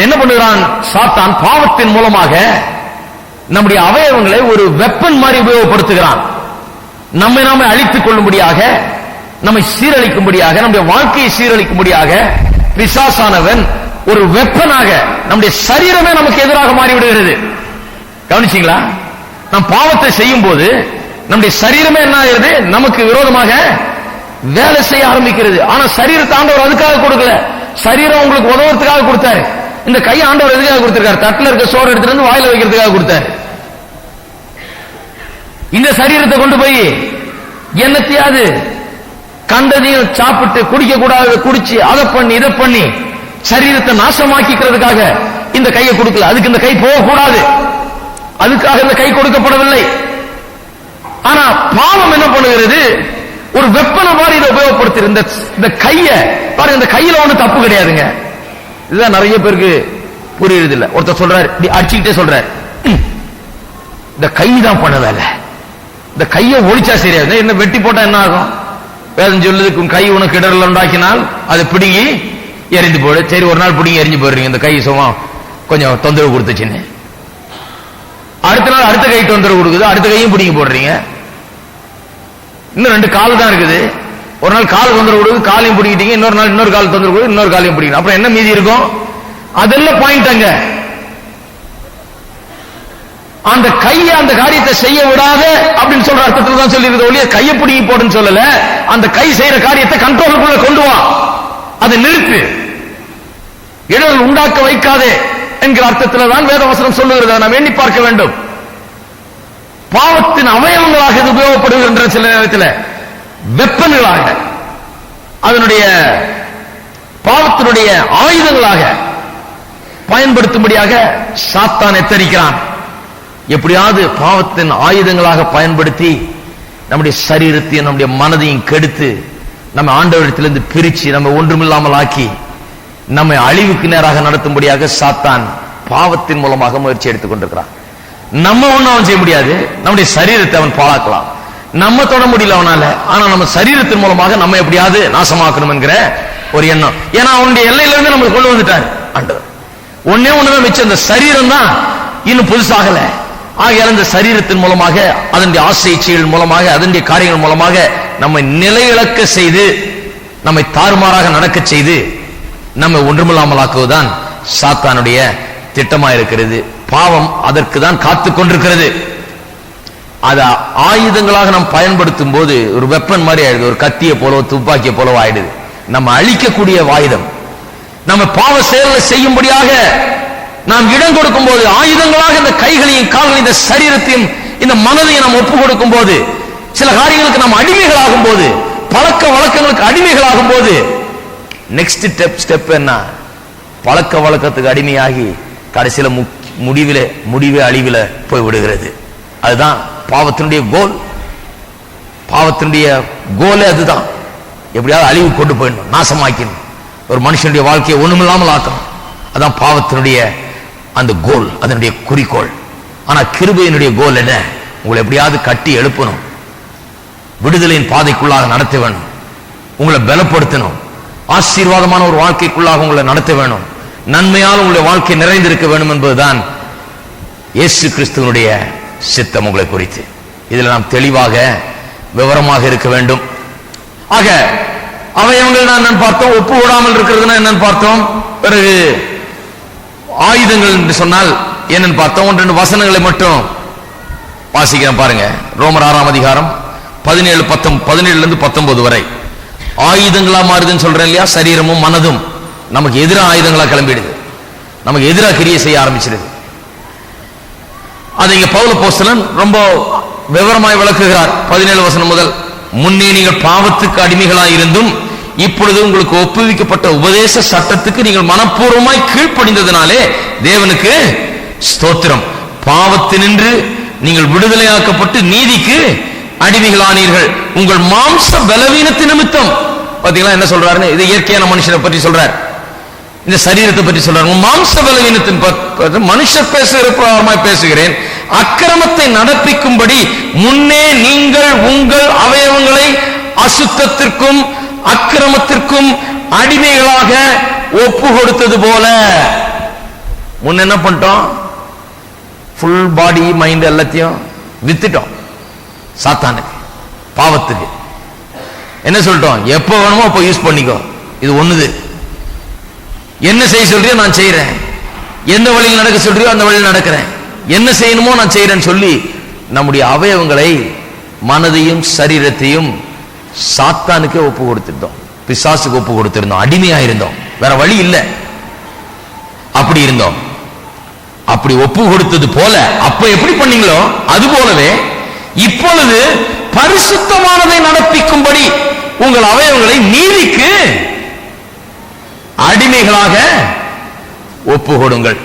என்ன பண்ணுகிறான் சாத்தான்? பாவத்தின் மூலமாக நம்முடைய அவயவங்களை ஒரு வெப்பன் மாதிரி உபயோகப்படுத்துகிறான். நம்மை நாமே அழித்துக் கொள்ளும்படியாக, நம்மை சீரழிக்கும்படியாக, நம்முடைய வாழ்க்கையை சீரழிக்கும்படியாக பிசாசானவன் ஒரு வெப்பனாக நம்முடைய சரீரமே நமக்கு எதிராக மாறிவிடுகிறது. கவனிச்சீங்களா? நாம் பாவத்தை செய்யும் போது நம்முடைய சரீரமே என்ன ஆகிறது? நமக்கு விரோதமாக வேலை செய்ய ஆரம்பிக்கிறது. ஆனா சரீரத்தை ஆண்டவர் அதுக்காக கொடுக்கல. சரீரம் உங்களுக்கு உதவுறதுக்காக கொடுத்தாரு. இந்த கை ஆண்டவர் எதுக்காக கொடுத்திருக்காரு? தட்டில் இருக்க சோறு எடுத்துட்டு வந்து வாயில வைக்கிறதுக்காக கொடுத்தாரு. இந்த சரீரத்தை கொண்டு போய் என்னத்தையாவது கண்டதையும் சாப்பிட்டு குடிக்க கூடாது குடிச்சு அதை பண்ணி இதை பண்ணி சரீரத்தை நாசமாக்கிக்கிறதுக்காக இந்த கையை கொடுக்கல. அதுக்கு இந்த கை போகக்கூடாது, அதுக்காக இந்த கை கொடுக்கப்படவில்லை. ஆனா பாவம் என்ன பண்ணுகிறது, ஒரு வெப்பனை மாதிரி இதை உபயோகப்படுத்தி இந்த கையை பாருங்க. இந்த கையில ஒண்ணு தப்பு கிடையாதுங்க. இதுதான் நிறைய பேருக்கு புரியுறது இல்ல. ஒருத்தர் சொல்றாரு, அடிச்சுக்கிட்டே சொல்றாரு, இந்த கை தான் பண்ண வேலை, இந்த கையை ஒழிச்சா சரியாது, என்ன வெட்டி போட்டா என்ன ஆகும்? வேதம் சொல்லுது, கை உனக்கு இடர்ல உண்டாக்கினால் அது பிடுங்கி எரிந்து போடு. சரி, ஒரு நாள் பிடிங்கி எரிஞ்சு போடுறீங்க, இந்த கை சும்மா கொஞ்சம் தொந்தரவு கொடுத்துச்சுன்னு. அடுத்த நாள் அடுத்த கை தொந்தரவு கொடுக்குது, அடுத்த கையும் பிடிங்கி போடுறீங்க. இன்னும் 2 கால் தான் இருக்குது. ஒரு நாள் கால் தொந்தரவு கொடுக்குது, காலையும் பிடிக்கிட்டீங்க. இன்னொரு நாள் இன்னொரு கால் தொந்தரவு கொடுக்குது, இன்னொரு காலையும் பிடிக்கணும். அப்புறம் என்ன மீதி இருக்கும்? அதெல்லாம் பாயிண்ட். அங்க அந்த கையை அந்த காரியத்தை செய்ய விடாத அப்படின்னு சொல்ற அர்த்தத்தில் தான் சொல்லி இருக்க ஒழிய கையை பிடிங்கி போடுன்னு சொல்லல. அந்த கை செய்யற காரியத்தை கண்ட்ரோலுக்குள்ள கொண்டு வா, அதை நிறுத்து, இடர்கள் உண்டாக்க வைக்காதே என்கிற அர்த்தத்தில் தான் வேதவசனம் சொல்லுகிறது. நாம் எண்ணி பார்க்க வேண்டும். பாவத்தின் அவயவங்களாக இது உபயோகப்படுகின்ற சில நேரத்தில் வெப்பன்களாக, அதனுடைய பாவத்தினுடைய ஆயுதங்களாக பயன்படுத்தும்படியாக சாத்தான் எச்சரிக்கிறான். எப்படியாவது பாவத்தின் ஆயுதங்களாக பயன்படுத்தி நம்முடைய சரீரத்தையும் நம்முடைய மனதையும் கெடுத்து நம்ம ஆண்டவரிடத்திலிருந்து பிரிச்சு நம்ம ஒன்றுமில்லாமல் ஆக்கி நம்மை அழிவுக்கு நேராக நடத்தும்படியாக சாத்தான் பாவத்தின் மூலமாக முயற்சி எடுத்துக் கொண்டிருக்கிறான். நம்ம ஒன்னும் அவன் செய்ய முடியாது, நம்முடைய சரீரத்தை அவன் பாழாக்கலாம். நம்ம தொட முடியல அவனால, ஆனா நம்ம சரீரத்தின் மூலமாக நம்ம எப்படியாவது நாசமாக்கணும் என்கிற ஒரு எண்ணம். ஏன்னா அவனுடைய எல்லையிலிருந்து நம்ம கொண்டு வந்துட்டார் ஆண்டவர். ஒன்னே ஒண்ணுதான் மிச்சம், இந்த சரீரம் தான் இன்னும் புதுசாகல. ஆகையால் இந்த சரீரத்தின் மூலமாக, அதனுடைய ஆசை இச்சைகள் மூலமாக, அதனுடைய காரியங்கள் மூலமாக நம்மை நிலையிழக்க செய்து, நம்மை தாறுமாறாக நடக்க செய்து, நம்மை ஒன்றுமில்லாமல் ஆக்குவதுதான் சாத்தானுடைய திட்டமாயிருக்கிறது. பாவம் அதற்கு தான் காத்து கொண்டிருக்கிறது. அதை ஆயுதங்களாக நாம் பயன்படுத்தும் போது ஒரு வெப்பன் மாதிரி ஆயிடுது, ஒரு கத்தியை போலோ துப்பாக்கியை போலோ ஆயிடுது. நம்ம அழிக்கக்கூடிய ஆயுதம். நம்ம பாவ செயலை செய்யும்படியாக நாம் இடம் கொடுக்கும் போது, ஆயுதங்களாக இந்த கைகளையும் கால்களையும் இந்த சரீரத்தையும் இந்த மனதையும் நாம் ஒப்பு கொடுக்கும் போது, சில காரியங்களுக்கு நாம் அடிமைகளாகும் போது, பழக்க வழக்கங்களுக்கு அடிமைகளாகும் போது, நெக்ஸ்ட் ஸ்டெப் என்ன? பழக்க வழக்கத்துக்கு அடிமையாகி கடைசியில முடிவே அழிவில போய் விடுகிறது. அதுதான் பாவத்தினுடைய கோல். பாவத்தினுடைய கோலே அதுதான். எப்படியாவது அழிவு கொண்டு போயிடணும், நாசமாக்கணும், ஒரு மனுஷனுடைய வாழ்க்கையை ஒண்ணுமில்லாமல் ஆக்கணும். அதான் பாவத்தினுடைய அந்த கோல், அதனுடைய குறிக்கோள். ஆனா கிருபையினுடைய கோல் என்ன? உங்களை எப்படியாவது கட்டி எழுப்பணும், விடுதலையின் பாதைக்குள்ளாக நடத்த வேணும், உங்களை பலப்படுத்தணும், ஆசீர்வாதமான ஒரு வாழ்க்கைக்குள்ளாக உங்களை நடத்த வேணும், நன்மையால் உங்களுடைய வாழ்க்கை நிறைந்திருக்க வேண்டும் என்பதுதான் இயேசு கிறிஸ்துவனுடைய சித்தம் உங்களை குறித்து. இதில் நாம் தெளிவாக விவரமாக இருக்க வேண்டும். ஆக அவயவங்கள் என்னன்னு பார்த்தோம், ஒப்பு விடாமல் இருக்கிறதுனா என்னன்னு பார்த்தோம். பிறகு ஆயுதங்கள் என்று சொன்னால் என்னன்னு பார்த்தோம். 1-2 வசனங்களை மட்டும் வாசிக்கிறேன் பாருங்க. ரோமர் 6ஆம் அதிகாரம் 17 - 19 வரை. ஆயுதங்களா மாறுதுன்னு சொல்றேன் இல்லையா? சரீரமும் மனதும் நமக்கு எதிராக ஆயுதங்களா கிளம்பிடுது, நமக்கு எதிராக கிரியை செய்ய ஆரம்பிச்சிருது. அதை இங்க பவுல் அப்போஸ்தலன் ரொம்ப விவரமாய் விளக்குகிறார். 17 வசனம் முதல், முன்னே நீங்கள் பாவத்துக்கு அடிமைகளாய் இருந்தும் இப்பொழுது உங்களுக்கு ஒப்புவிக்கப்பட்ட உபதேச சட்டத்துக்கு நீங்கள் மனப்பூர்வமாய் கீழ்ப்படிந்ததினாலே தேவனுக்கு ஸ்தோத்திரம். பாவத்தினின்று நீங்கள் விடுதலையாக்கப்பட்டு நீதிக்கு அடிமைகளானீர்கள். உங்கள் மாம்ச பலவீனத்தின் நிமித்தம். பாத்தீங்களா என்ன சொல்றாரு? இது இயற்கையான மனுஷனை பற்றி சொல்றார், இந்த சரீரத்தை பற்றி சொல்றார். மாம்ச பலவீனத்தின் மனுஷர் பேசுகிறமாய் பேசுகிறேன். அக்கிரமத்தை நடப்பிக்கும்படி முன்னே நீங்கள் உங்கள் அவயவங்களை அசுத்தத்திற்கும் அக்கிரமத்திற்கும் அடிமைகளாக ஒப்பு கொடுத்தது போல. முன்ன என்ன பண்ணிட்டோம்? ஃபுல் பாடி மைண்ட் எல்லாத்தையும் வித்துட்டோம் சாத்தானுக்கு, பாவத்துக்கு. என்ன சொல்லிட்டோம்? எப்ப வேணுமோ அப்ப யூஸ் பண்ணிக்கோ, இது ஒண்ணுது. என்ன செய்ய சொல்றியோ நான் செய்யறேன், எந்த வழியில் நடக்க சொல்றியோ அந்த வழியில் நடக்கிறேன், என்ன செய்யணுமோ நான் செய்யறேன்னு சொல்லி நம்முடைய அவயவங்களை, மனதையும் சரீரத்தையும் சாத்தானுக்கே ஒப்பு கொடுத்திருந்தோம், பிசாசுக்கு ஒப்பு கொடுத்திருந்தோம், அடிமையா இருந்தோம், வேற வழி இல்லை. அப்படி இருந்தோம். அப்படி ஒப்பு கொடுத்தது போல அப்ப எப்படி பண்ணீங்களோ அது போலவே இப்பொழுது பரிசுத்தமானதை நடப்பிக்கும்படி உங்கள் அவயவங்களை நீதிக்கு அடிமைகளாக ஒப்பு கொடுங்கள்.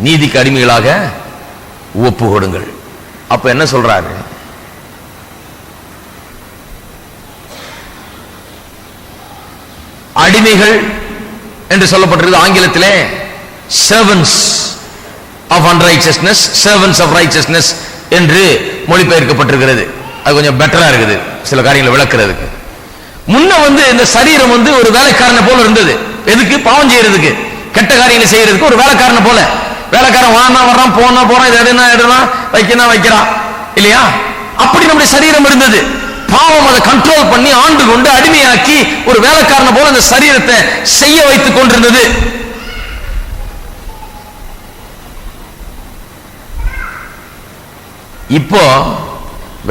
நீதிக்கு அடிமைகளாக ஒப்பு கொடுங்கள். அப்ப என்ன சொல்றாரு? அடிமைகள் என்று சொல்லப்பட்டிருக்கிறது. ஆங்கிலத்திலே servants of unrighteousness, servants of righteousness என்று மொழிபெயர்க்கப்பட்டிருக்கிறது. அது கொஞ்சம் பெட்டரா இருக்குது சில காரியங்களை விளக்குறதுக்கு. முன்ன இந்த சரீரம் ஒரு வேலைக்காரனை போல இருந்தது. எதுக்கு? பாவம் செய்யறதுக்கு, கெட்ட காரியங்களை செய்யறதுக்கு ஒரு வேலைக்காரனை போல. வேலைக்காரன் வானா வர்றான், போனா போறான், இது எடுனா வைக்கிறான் இல்லையா? அப்படி நம்முடைய சரீரம் இருந்தது. பாவம் அதை கண்ட்ரோல் பண்ணி ஆண்டு கொண்டு அடிமையாக்கி ஒரு வேலைக்காரனை போல அந்த சரீரத்தை செய்ய வைத்துக் கொண்டிருந்தது. இப்போ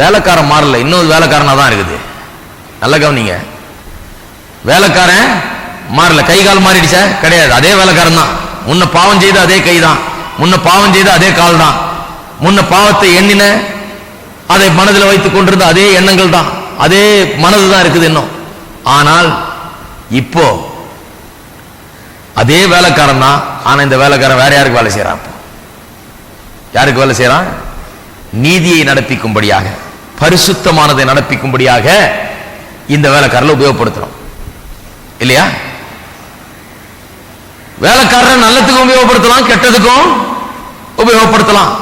வேலைக்காரன் மாறல, இன்னொரு வேலைக்காரனா தான் இருக்குது. நல்ல கவனிங்க, வேலைக்காரன் மாறல. கை கால் மாறிடுச்சா? கிடையாது, அதே வேலைக்காரன் தான். முன்ன பாவம் செய்த அதே கை தான், முன்ன பாவம் செய்த அதே கால் தான், முன்ன பாவத்தை எண்ணின அதை மனதில் வைத்துக் கொண்டிருந்த அதே எண்ணங்கள் தான், அதே மனது தான் இருக்குது இன்னும். ஆனால் இப்போ அதே வேலைக்காரன் தான். ஆனா இந்த வேலைக்காரன் வேற யாருக்கு வேலை செய்யறான்? யாருக்கு வேலை செய்யறான்? நீதியை நடப்பிக்கும்படியாக, பரிசுத்தமானதை நடப்பிக்கும்படியாக இந்த வேலைக்காரரை உபயோகப்படுத்துறோம் இல்லையா? வேலைக்காரன் நல்லதுக்கும் உபயோகப்படுத்தலாம், கெட்டதுக்கும் உபயோகப்படுத்தலாம்.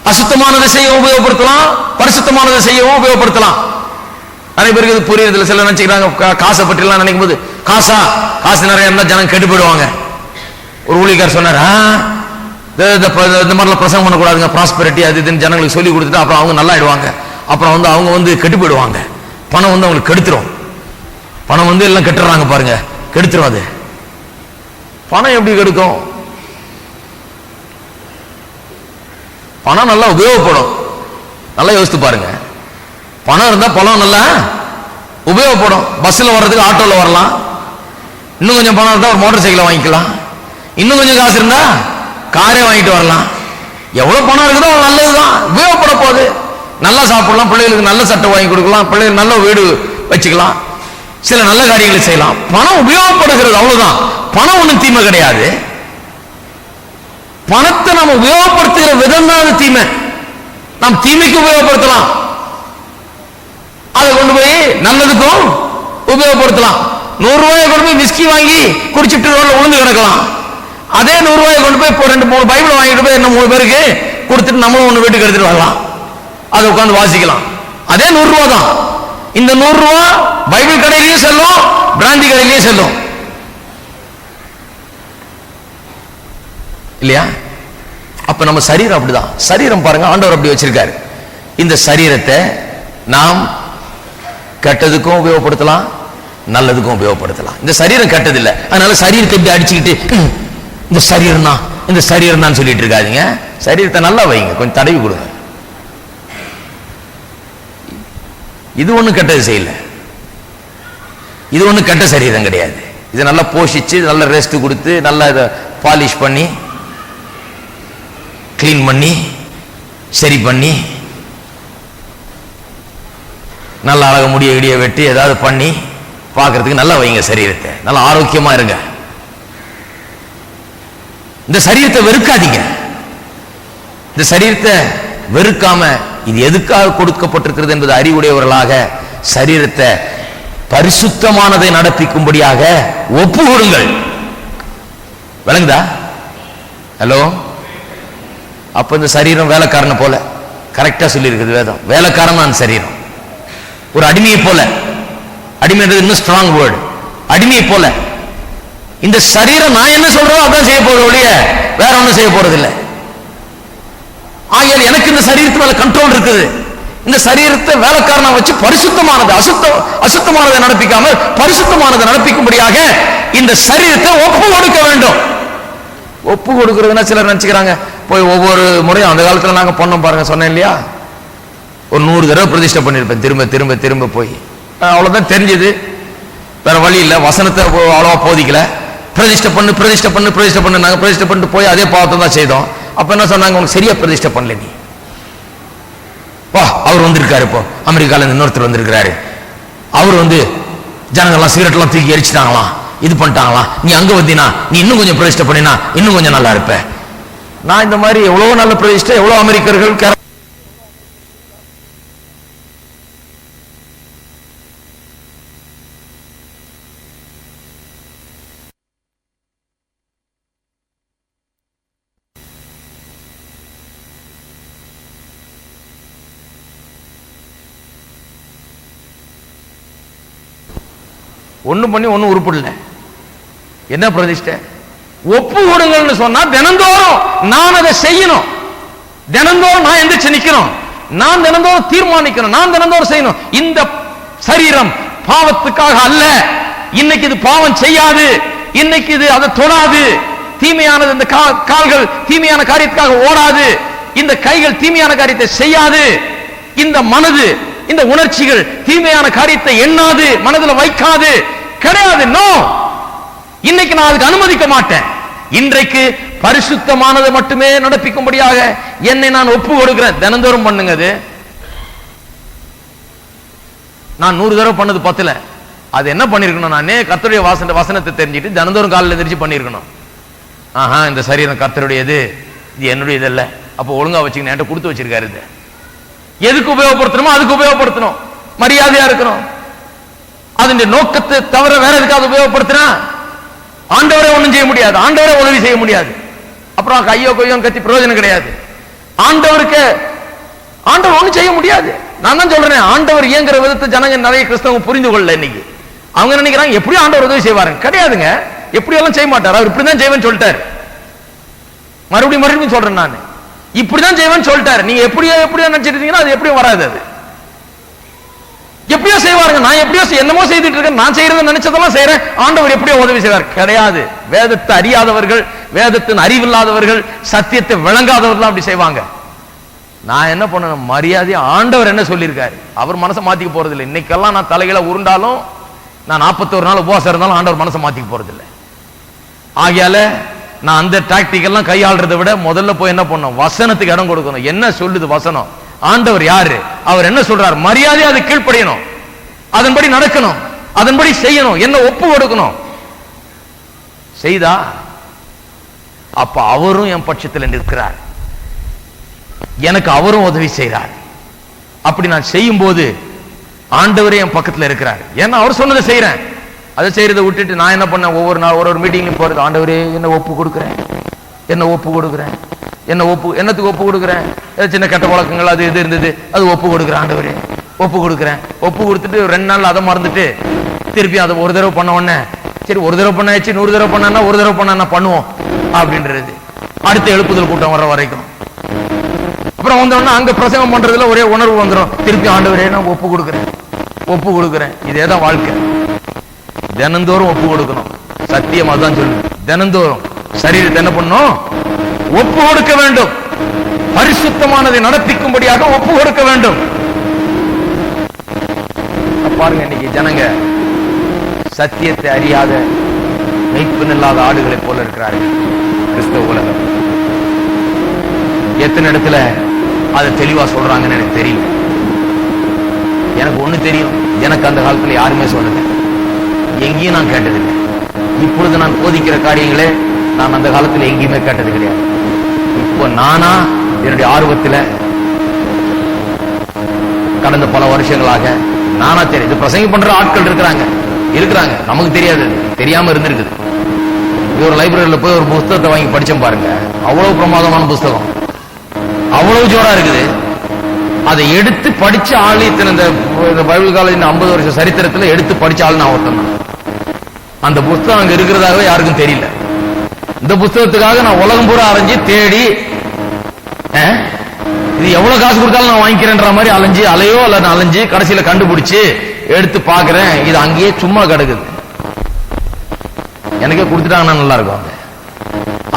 அசுத்தமானதை செய்யவும் உபயோகப்படுத்தலாம், பரிசுத்தமானதை செய்யவும் உபயோகப்படுத்தலாம். நிறைய பேருக்கு புரியுறதுல. சில நினைச்சுக்கிறாங்க காசை பற்றி எல்லாம் நினைக்கும் போது, காசு நிறைய இருந்தா ஜனம் கெட்டு போயிடுவாங்க. ஒரு ஊழியக்காரர் சொன்னார், இந்த மாதிரிலாம் பிரசங்கம் பண்ணக்கூடாதுங்க, ப்ராஸ்பெரிட்டி அது இதுன்னு ஜனங்களுக்கு சொல்லி கொடுத்துட்டு அப்புறம் அவங்க நல்லா ஆயிடுவாங்க. அப்புறம் அவங்க கெட்டு போயிடுவாங்க. பணம் அவங்களுக்கு கெடுத்துரும். பணம் எல்லாம் கெட்டுறாங்க பாருங்க, கெடுத்துரும். அது பணம் எப்படி கெடுக்கும்? பணம் நல்லா உபயோகப்படும். நல்லா யோசித்து பாருங்க. பணம் இருந்தா பணம் நல்லா உபயோகப்படும். பஸ்ல வர்றதுக்கு ஆட்டோல வரலாம். இன்னும் கொஞ்சம் பணம் இருந்தா ஒரு மோட்டார் சைக்கிளை வாங்கிக்கலாம். இன்னும் கொஞ்சம் காசு இருந்தா காரே வாங்கிட்டு வரலாம். எவ்வளவு பணம் இருக்குதோ அவ்வளவு நல்லதுதான், உபயோகப்பட போகுது. நல்லா சாப்பிடலாம், பிள்ளைகளுக்கு நல்ல சட்டை வாங்கி கொடுக்கலாம், பிள்ளைகளுக்கு நல்ல வீடு வச்சுக்கலாம், சில நல்ல காரியங்களை செய்யலாம். பணம் உபயோகப்படுகிறது, அவ்வளவுதான். பணம் ஒண்ணும் தீமை கிடையாது. பணத்தை நம்ம உபயோகப்படுத்துகிற விதம் தான் தீமை. நாம் தீமைக்கு உபயோகப்படுத்தலாம், அதை கொண்டு போய் நல்லதுக்கும் உபயோகப்படுத்தலாம். 100 ரூபாயை கொண்டு போய் விஸ்கி வாங்கி குடிச்சிட்டு ரோட்ல உளுந்து கிடக்கலாம். அதே 100 ரூபாயை கொண்டு போய் 2-3 பைபிள் வாங்கிட்டு போய் என்ன 3 பேருக்கு கொடுத்துட்டு நம்மளும் ஒண்ணு வீட்டுக்கு எடுத்துட்டு வரலாம், அதை உட்காந்து வாசிக்கலாம். அதே 100 ரூபா தான். இந்த 100 ரூபா பைபிள் கடையிலையும் செல்லும், பிராந்தி கடையிலையும் செல்லும் இல்லையா? அப்ப நம்ம சரீரம் அப்படிதான். சரீரம் பாருங்க, ஆண்டவர் அப்படி வச்சிருக்காரு. இந்த சரீரத்தை நாம் கெட்டதுக்கும் உபயோகப்படுத்தலாம், நல்லதுக்கும் உபயோகப்படுத்தலாம். இந்த சரீரம் கெட்டதில்லை, அதனால சரீரத்தை இப்படி அடிச்சுக்கிட்டு இந்த சரீரம் தான், இந்த சரீரம் தான் சொல்லிட்டு இருக்காதீங்க. சரீரத்தை நல்லா வைங்க, கொஞ்சம் தடவி கொடுங்க. இது ஒண்ணு கெட்டது செய்யல, இது ஒண்ணு கெட்ட சரீரம் கிடையாது. இது நல்லா போஷிச்சு, நல்ல ரெஸ்ட் கொடுத்து, நல்லா இதை பாலிஷ் பண்ணி, கிளீன் பண்ணி, சரி பண்ணி, நல்ல அழக முடிய இடிய வெட்டி ஏதாவது பண்ணி பார்க்கறதுக்கு நல்லா வைங்க. சரீரத்தை நல்லா ஆரோக்கியமா இருங்க. இந்த சரீரத்தை வெறுக்காதீங்க. இந்த சரீரத்தை வெறுக்காம இது எதுக்காக கொடுக்கப்பட்டிருக்கிறது என்பது அறிவுடையவர்களாக சரீரத்தை பரிசுத்தமானதை நடப்பிக்கும்படியாக ஒப்பு கொடுங்கள். விளங்குதா? ஹலோ? அப்ப இந்த சரீரம் வேலைக்காரனை போல, கரெக்டா சொல்லி இருக்குது வேதம். வேலைக்காரன் தான் சரீரம். ஒரு அடிமையை போல, அடிமைன்றது இன்னும் ஸ்ட்ராங் வேர்டு, அடிமையை போல. இந்த சரீரம் நான் என்ன சொல்றோம் அதான் செய்ய போறது ஒழிய வேற ஒன்றும் செய்ய போறது இல்லை. ஆகையால் எனக்கு இந்த சரீரத்து மேல கண்ட்ரோல் இருக்குது. இந்த சரீரத்தை வேலைக்காரனா வச்சு பரிசுத்தமானது, அசுத்தமானதை நடப்பிக்காமல் பரிசுத்தமானதை நடப்பிக்கும்படியாக இந்த சரீரத்தை ஒப்பு கொடுக்க வேண்டும். ஒப்பு கொடுக்கிறதுனா சிலர் நினைச்சுக்கிறாங்க, போய் ஒவ்வொரு முறையும், அந்த காலத்துல நாங்க பொண்ணம் பாருங்க, சொன்னேன் இல்லையா, ஒரு 100 தடவை பிரதிஷ்டை பண்ணிருப்பேன், திரும்ப திரும்ப திரும்ப போய். அவ்வளவுதான் தெரிஞ்சது, வேற வழி இல்லை. வசனத்தை அவ்வளவா போதிக்கல. பிரதிஷ்டை பண்ணு பிரதிஷ்டை பண்ணு பிரதிஷ்டை பண்ணு, நாங்க பிரதிஷ்டை பண்ணிட்டு போய் அதே பாவத்தை தான் செய்தோம். அப்ப என்ன சொன்னாங்க, உனக்கு சரியா பிரதிஷ்டை பண்ணல, நீ வா அவர் வந்திருக்காரு, இப்போ அமெரிக்கால இருந்து இன்னொருத்தர் வந்திருக்கிறாரு, அவர் ஜனங்கள்லாம் சிகரெட் எல்லாம் தூக்கி எரிச்சிட்டாங்களாம், இது பண்ணிட்டாங்களா, நீ அங்க வந்தீனா நீ இன்னும் கொஞ்சம் பிரதிஷ்டை பண்ணினா இன்னும் கொஞ்சம் நல்லா இருப்ப. நான் இந்த மாதிரி எவ்வளவு நல்ல பிரதிஷ்டை, எவ்வளவு அமெரிக்கர்கள் ஒண்ணும் பண்ணி ஒன்னும் உருப்படல. என்ன பிரதிஷ்டை? ஒப்பு கொடுங்கள்னு சொன்னா தினந்தோறும் நான் அதை செய்யணும், தினந்தோறும் நான் எந்திரிச்சு நிக்கணும், நான் தினந்தோறும் தீர்மானிக்கணும், நான் தினந்தோறும் செய்யணும். இந்த சரீரம் பாவத்துக்காக அல்ல, இன்னைக்கு இது பாவம் செய்யாது, இன்னைக்கு இது அதை தொடாது, தீமையானது இந்த கால்கள் தீமையான காரியத்துக்காக ஓடாது, இந்த கைகள் தீமையான காரியத்தை செய்யாது, இந்த மனது இந்த உணர்ச்சிகள் தீமையான காரியத்தை எண்ணாது, மனதில் வைக்காது, கிடையாது. நோ, இன்னைக்கு நான் அதுக்கு அனுமதிக்க மாட்டேன். இன்றைக்கு பரிசுத்தமானதை மட்டுமே நடப்பிக்கும்படியாக என்னை நான் ஒப்பு கொடுக்கிறேன். தினந்தோறும் பண்ணுங்க. அது நான் 100 தடவை பண்ணது பத்தல. அது என்ன பண்ணிருக்கணும்? நானே கர்த்தருடைய வசனத்தை தெரிஞ்சுட்டு தினந்தோறும் காலையில் எந்திரிச்சு பண்ணிருக்கணும். ஆஹா, இந்த சரீரம் கர்த்தருடையது, இது என்னுடையது இல்ல, அப்ப ஒழுங்கா வச்சுக்கணும், என்கிட்ட கொடுத்து வச்சிருக்காரு. இது எதுக்கு உபயோகப்படுத்தணுமோ அதுக்கு உபயோகப்படுத்தணும், மரியாதையா இருக்கணும். அதனுடைய நோக்கத்தை தவிர வேற எதுக்காக உபயோகப்படுத்தினா ஆண்டவரே ஒண்ணும் செய்ய முடியாது, ஆண்டவரே உதவி செய்ய முடியாது. அப்புறம் கையோ கொய்யோன்னு கத்தி பிரயோஜனம் கிடையாது. ஆண்டவருக்கு ஆண்டவர் ஒண்ணும் செய்ய முடியாது. நான் தான் சொல்றேன், ஆண்டவர் இயங்குற விதத்தை ஜனங்க நிறைய கிறிஸ்தவங்க புரிந்து கொள்ளல. இன்னைக்கு அவங்க நினைக்கிறாங்க எப்படியும் ஆண்டவர் உதவி செய்வாருங்க. கிடையாதுங்க, எப்படியெல்லாம் செய்ய மாட்டார். அவர் இப்படிதான் செய்வேன்னு சொல்லிட்டாரு. மறுபடியும் சொல்றேன், நான் இப்படிதான் செய்வேன்னு சொல்லிட்டாரு. நீங்க எப்படியோ நினைச்சிட்டு இருந்தீங்கன்னா அது எப்படியும் வராது. அது எப்படியோ செய்வாருங்க. நான் எப்படியோ என்னமோ செய்துட்டு இருக்கேன், நான் செய்யறத நினைச்சதெல்லாம் செய்யறேன், ஆண்டவர் எப்படியோ உதவி செய்வார். கிடையாது. வேதத்தை அறியாதவர்கள், வேதத்தின் அறிவில்லாதவர்கள், சத்தியத்தை விளங்காதவர்கள் அப்படி செய்வாங்க. நான் என்ன பண்ணணும்? மரியாதை ஆண்டவர் என்ன சொல்லியிருக்காரு, அவர் மனசை மாத்திக்க போறது இல்லை. இன்னைக்கெல்லாம் நான் தலைகளை உருண்டாலும், நான் 41 நாள் உபவாசம் இருந்தாலும் ஆண்டவர் மனசை மாத்திக்க போறது இல்லை. ஆகையால நான் அந்த டாக்டிக் எல்லாம் கையாளுறதை விட முதல்ல போய் என்ன பண்ணணும்? வசனத்துக்கு இடம் கொடுக்கணும். என்ன சொல்லுது வசனம்? ஆண்டவர் யாரு, அவர் என்ன சொல்றார், மரியாதை அது கீழ்ப்படியணும், அதன்படி நடக்கணும், அதன்படி செய்யணும், என்ன ஒப்பு கொடுக்கணும். செய்தா அப்ப அவரும் என் பட்சத்தில் நிற்கிறார், எனக்கு அவரும் உதவி செய்கிறார். அப்படி நான் செய்யும் போது ஆண்டவரே என் பக்கத்தில் இருக்கிறார். ஏன்னா அவர் சொன்னதை செய்யறேன். அதை செய்யறதை விட்டுட்டு நான் என்ன பண்ணேன்? ஒவ்வொரு நாள் ஒரு மீட்டிங்லையும் போறது, ஆண்டவரே என்ன ஒப்பு கொடுக்குறேன், என்ன ஒப்பு கொடுக்குறேன், என்னத்துக்கு ஒப்பு கொடுக்குறேன்? சின்ன கெட்ட பழக்கங்கள் அது இது இருந்தது, அது ஒப்பு கொடுக்குறேன். ஆண்டவரே ஒப்பு கொடுக்குறேன். ஒப்பு கொடுத்துட்டு 2 நாள் அதை மறந்துட்டு திருப்பி அதை ஒரு தடவை பண்ண உடனே சரி, ஒரு தடவை பண்ணாச்சு, 100 தடவை பண்ணா, ஒரு தடவை பண்ணா பண்ணுவோம் அப்படின்றது. அடுத்த எழுப்புதல் கூட்டம் வர வரைக்கும் அப்புறம் வந்தோடனே அங்க பிரசங்கம் பண்றதுல ஒரே உணர்வு வந்துடும். திருப்பி ஆண்டவரே நான் ஒப்பு கொடுக்குறேன். இதேதான் வாழ்க்கை. தினந்தோறும் ஒப்பு கொடுக்கணும். சத்தியம் அதான் சொல்லு. தினந்தோறும் சரீரத்தை என்ன பண்ணும்? ஒப்பு கொடுக்க வேண்டும். பரிசுத்தமானதை நடப்பிக்கும்படியாக ஒப்பு கொடுக்க வேண்டும். பாருங்க, இன்னைக்கு ஜனங்க சத்தியத்தை அறியாத மெய்ப்பன் இல்லாத ஆடுகளை போல இருக்கிறார்கள். கிறிஸ்தவ உலகம் எத்தனை இடத்துல அதை தெளிவா சொல்றாங்கன்னு எனக்கு தெரியல. எனக்கு ஒண்ணு தெரியும், எனக்கு அந்த காலத்துல யாருமே சொன்னது எங்கேயும் நான் கேட்டதில்லை. இப்பொழுது நான் போதிக்கிற காரியங்களே நான் அந்த காலத்துல எங்கேயுமே கேட்டது கிடையாது. இப்போ நானா என்னுடைய ஆர்வத்துல கடந்த பல வருஷங்களாக நானா தெரியும். இது பிரசங்கம் பண்ற ஆட்கள் இருக்கிறாங்க, நமக்கு தெரியாது, தெரியாம இருந்திருக்குது. ஒரு லைப்ரரியில போய் ஒரு புத்தகத்தை வாங்கி படிச்சோம் பாருங்க, அவ்வளவு பிரமாதமான புத்தகம், அவ்வளவு ஜோரா இருக்குது. அதை எடுத்து படிச்ச ஆள் இந்த பைபிள் காலேஜ் 50 வருஷ சரித்திரத்துல எடுத்து படிச்ச ஆள் நான் ஒருத்தன் தான். அந்த புத்தகம் அங்க இருக்கிறதாகவே யாருக்கும் தெரியல. இந்த புத்தகத்துக்காக நான் உலகம் பூரா அலைஞ்சு தேடி, இது எவ்வளவு காசு கொடுத்தாலும் நான் வாங்கிக்கிறேன்ற மாதிரி அலைஞ்சு கடைசியில கண்டுபிடிச்சு எடுத்து பாக்குறேன், இது அங்கேயே சும்மா கிடக்குது. எனக்கே கொடுத்துட்டாங்கன்னா நல்லா இருக்கும்.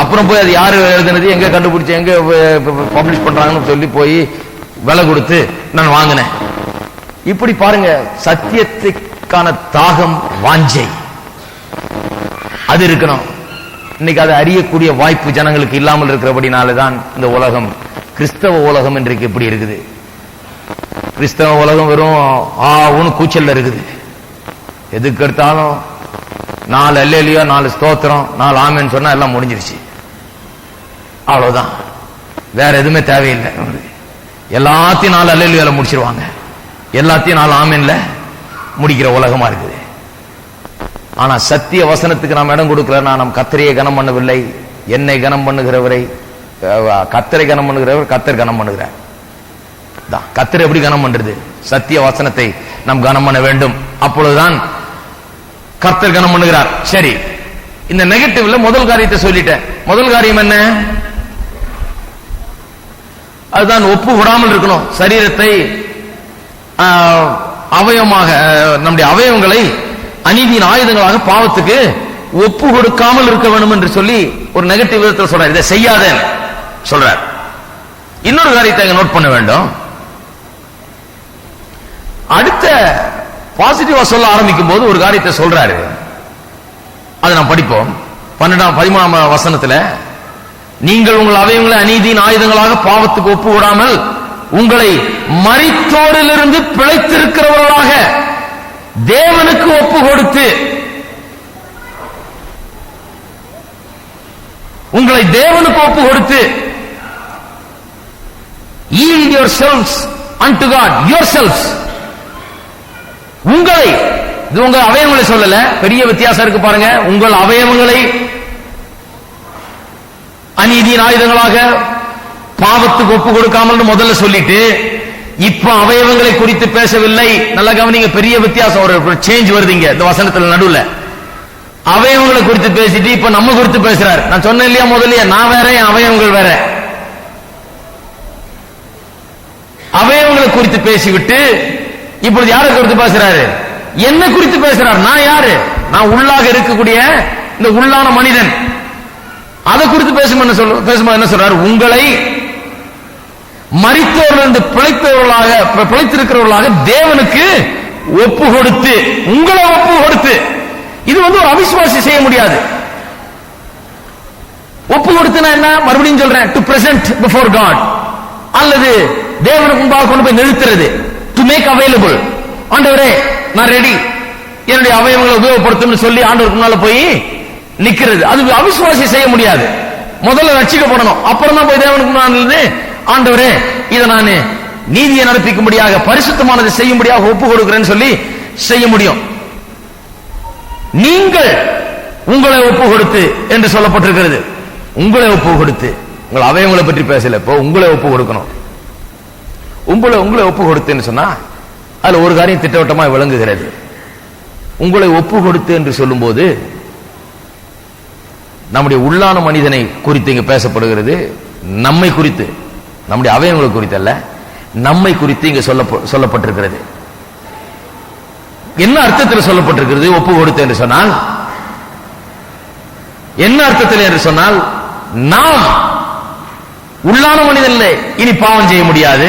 அப்புறம் போய் அது யாரு எழுதுனது, எங்க கண்டுபிடிச்சு, எங்க பப்ளிஷ் பண்றாங்கன்னு சொல்லி போய் விலை கொடுத்து நான் வாங்கினேன். இப்படி பாருங்க, சத்தியத்துக்கான தாகம், வாஞ்சை அது இருக்கணும். இன்னைக்கு அதை அறியக்கூடிய வாய்ப்பு ஜனங்களுக்கு இல்லாமல் இருக்கிறபடினால்தான் இந்த உலகம், கிறிஸ்தவ உலகம் இன்றைக்கு எப்படி இருக்குது. கிறிஸ்தவ உலகம் வெறும் ஆவுன்னு கூச்சல்ல இருக்குது. எதுக்கு எடுத்தாலும் 4 அல்லேலூயா, 4 ஸ்தோத்திரம், 4 ஆமென் சொன்னா எல்லாம் முடிஞ்சிருச்சு. அவ்வளவுதான், வேற எதுவுமே தேவையில்லை. எல்லாத்தையும் 4 அல்லேலூயால முடிச்சிருவாங்க, எல்லாத்தையும் 4 ஆமென்ல முடிக்கிற உலகமா இருக்குது. ஆனா சத்திய வசனத்துக்கு நாம் இடம் கொடுக்கலன்னா நாம் கர்த்தரையே கனம் பண்ணவில்லை. என்னை கனம் பண்ணுகிறவரை கர்த்தரை கனம் பண்ணுகிறவர் கர்த்தர் கனம் பண்ணுகிறார். கர்த்தர் எப்படி கனம் பண்றது? சத்திய வசனத்தை நாம் கனம் பண்ண வேண்டும். அப்பொழுதுதான் கர்த்தர் கனம் பண்ணுகிறார். சரி, இந்த நெகட்டிவ்ல முதல் காரியத்தை சொல்லிட்டேன். முதல் காரியம் என்ன? அதுதான் ஒப்பு விடாமல் இருக்கணும். சரீரத்தை அவயவமாக, நம்முடைய அவயவங்களை அநீதியின் ஆயுதங்களாக பாவத்துக்கு ஒப்பு கொடுக்காமல் இருக்க வேண்டும் என்று சொல்லி ஒரு நெகட்டிவ் விதத்தில் சொல்றார். இதை செய்யாத சொல்றார். இன்னொரு காரியத்தை நோட் பண்ண வேண்டும். அடுத்த பாசிட்டிவா சொல்ல ஆரம்பிக்கும் போது ஒரு காரியத்தை சொல்றாரு. அதை நாம் படிப்போம். 13ஆம் வசனத்துல, நீங்கள் உங்கள் அவயவங்களை அநீதியின் ஆயுதங்களாக பாவத்துக்கு ஒப்பு விடாமல் உங்களை மரித்தோரிலிருந்து பிழைத்திருக்கிறவர்களாக தேவனுக்கு ஒப்பு கொடுத்து, உங்களை தேவனுக்கு ஒப்பு கொடுத்து, yield yourselves unto God, yourselves, உங்களை, இது உங்க அவயவங்களை சொல்லல, பெரிய வித்தியாசம் இருக்கு பாருங்க. உங்கள் அவயவங்களை அநீதியின் ஆயுதங்களாக பாவத்துக்கு ஒப்பு கொடுக்காமல் முதல்ல சொல்லிட்டு இப்ப அவயவங்களை குறித்து பேசவில்லை. நல்லா கவனிங்க, பெரிய வித்தியாசம், ஒரு சேஞ்ச் வருதுங்க இந்த வசனத்துல நடுவுல. அவயவங்களை குறித்து பேசிட்டு இப்ப நம்ம குறித்து பேசுறாரு. நான் சொன்னேன் இல்லையா முதல்ல, நான் வேற, அவயவங்கள் வேற. அவயவங்களை குறித்து பேசிவிட்டு இப்பொழுது யாரை குறித்து பேசுறாரு? என்ன குறித்து பேசுறாரு? நான் யாரு? நான் உள்ளாக இருக்கக்கூடிய இந்த உள்ளான மனிதன். அதை குறித்து பேசும்போது என்ன சொல்றாரு? உங்களை மரித்தோரிலிருந்து பிழைத்திருக்கிறவர்களாக தேவனுக்கு ஒப்பு கொடுத்து, உங்களை ஒப்பு கொடுத்து. இது ஒரு அவிசுவாசி செய்ய முடியாது. ஒப்பு கொடுத்துனா என்ன? மறுபடியும் சொல்றேன், டு பிரசன்ட் பிஃபோர் காட், அல்லது தேவனுக்கு முன்பாக கொண்டு போய் நிறுத்துறது, டு மேக் அவைலபிள். ஆண்டவரே நான் ரெடி, என்னுடைய அவயவங்களை உபயோகப்படுத்தும் சொல்லி ஆண்டவருக்கு முன்னால போய் நிக்கிறது. அது அவிசுவாசி செய்ய முடியாது. முதல்ல ரட்சிக்கப்படணும், அப்புறம் தான் போய் தேவனுக்கு முன்னால ஆண்டவரே இதை நான் நீதியை நடப்பிக்கும்படியாக, பரிசுத்தமானதை செய்யும்படியாக ஒப்பு கொடுக்கிறேன்னு சொல்லி செய்ய முடியும். நீங்கள் உங்களை ஒப்பு கொடுத்து என்று சொல்லப்பட்டிருக்கிறது. உங்களை ஒப்பு கொடுத்து, உங்கள் அவயவங்களை பற்றி பேசல, இப்போ உங்களை ஒப்பு கொடுக்கணும். உங்களை ஒப்பு கொடுத்துன்னு சொன்னா அதுல ஒரு காரியம் திட்டவட்டமாக விளங்குகிறது. உங்களை ஒப்பு கொடுத்து என்று சொல்லும் போது நம்முடைய உள்ளான மனிதனை குறித்து இங்க பேசப்படுகிறது. நம்மை குறித்து, நம்முடைய அவயவங்களை குறித்து அல்ல, நம்மை குறித்து இங்க சொல்லப்பட்டிருக்கிறது. என்ன அர்த்தத்தில் சொல்லப்பட்டிருக்கிறது? ஒப்பு கொடுத்து என்று சொன்னால் என்ன அர்த்தத்தில் என்று சொன்னால், நாம் உள்ளான மனிதன் இனி பாவம் செய்ய முடியாது.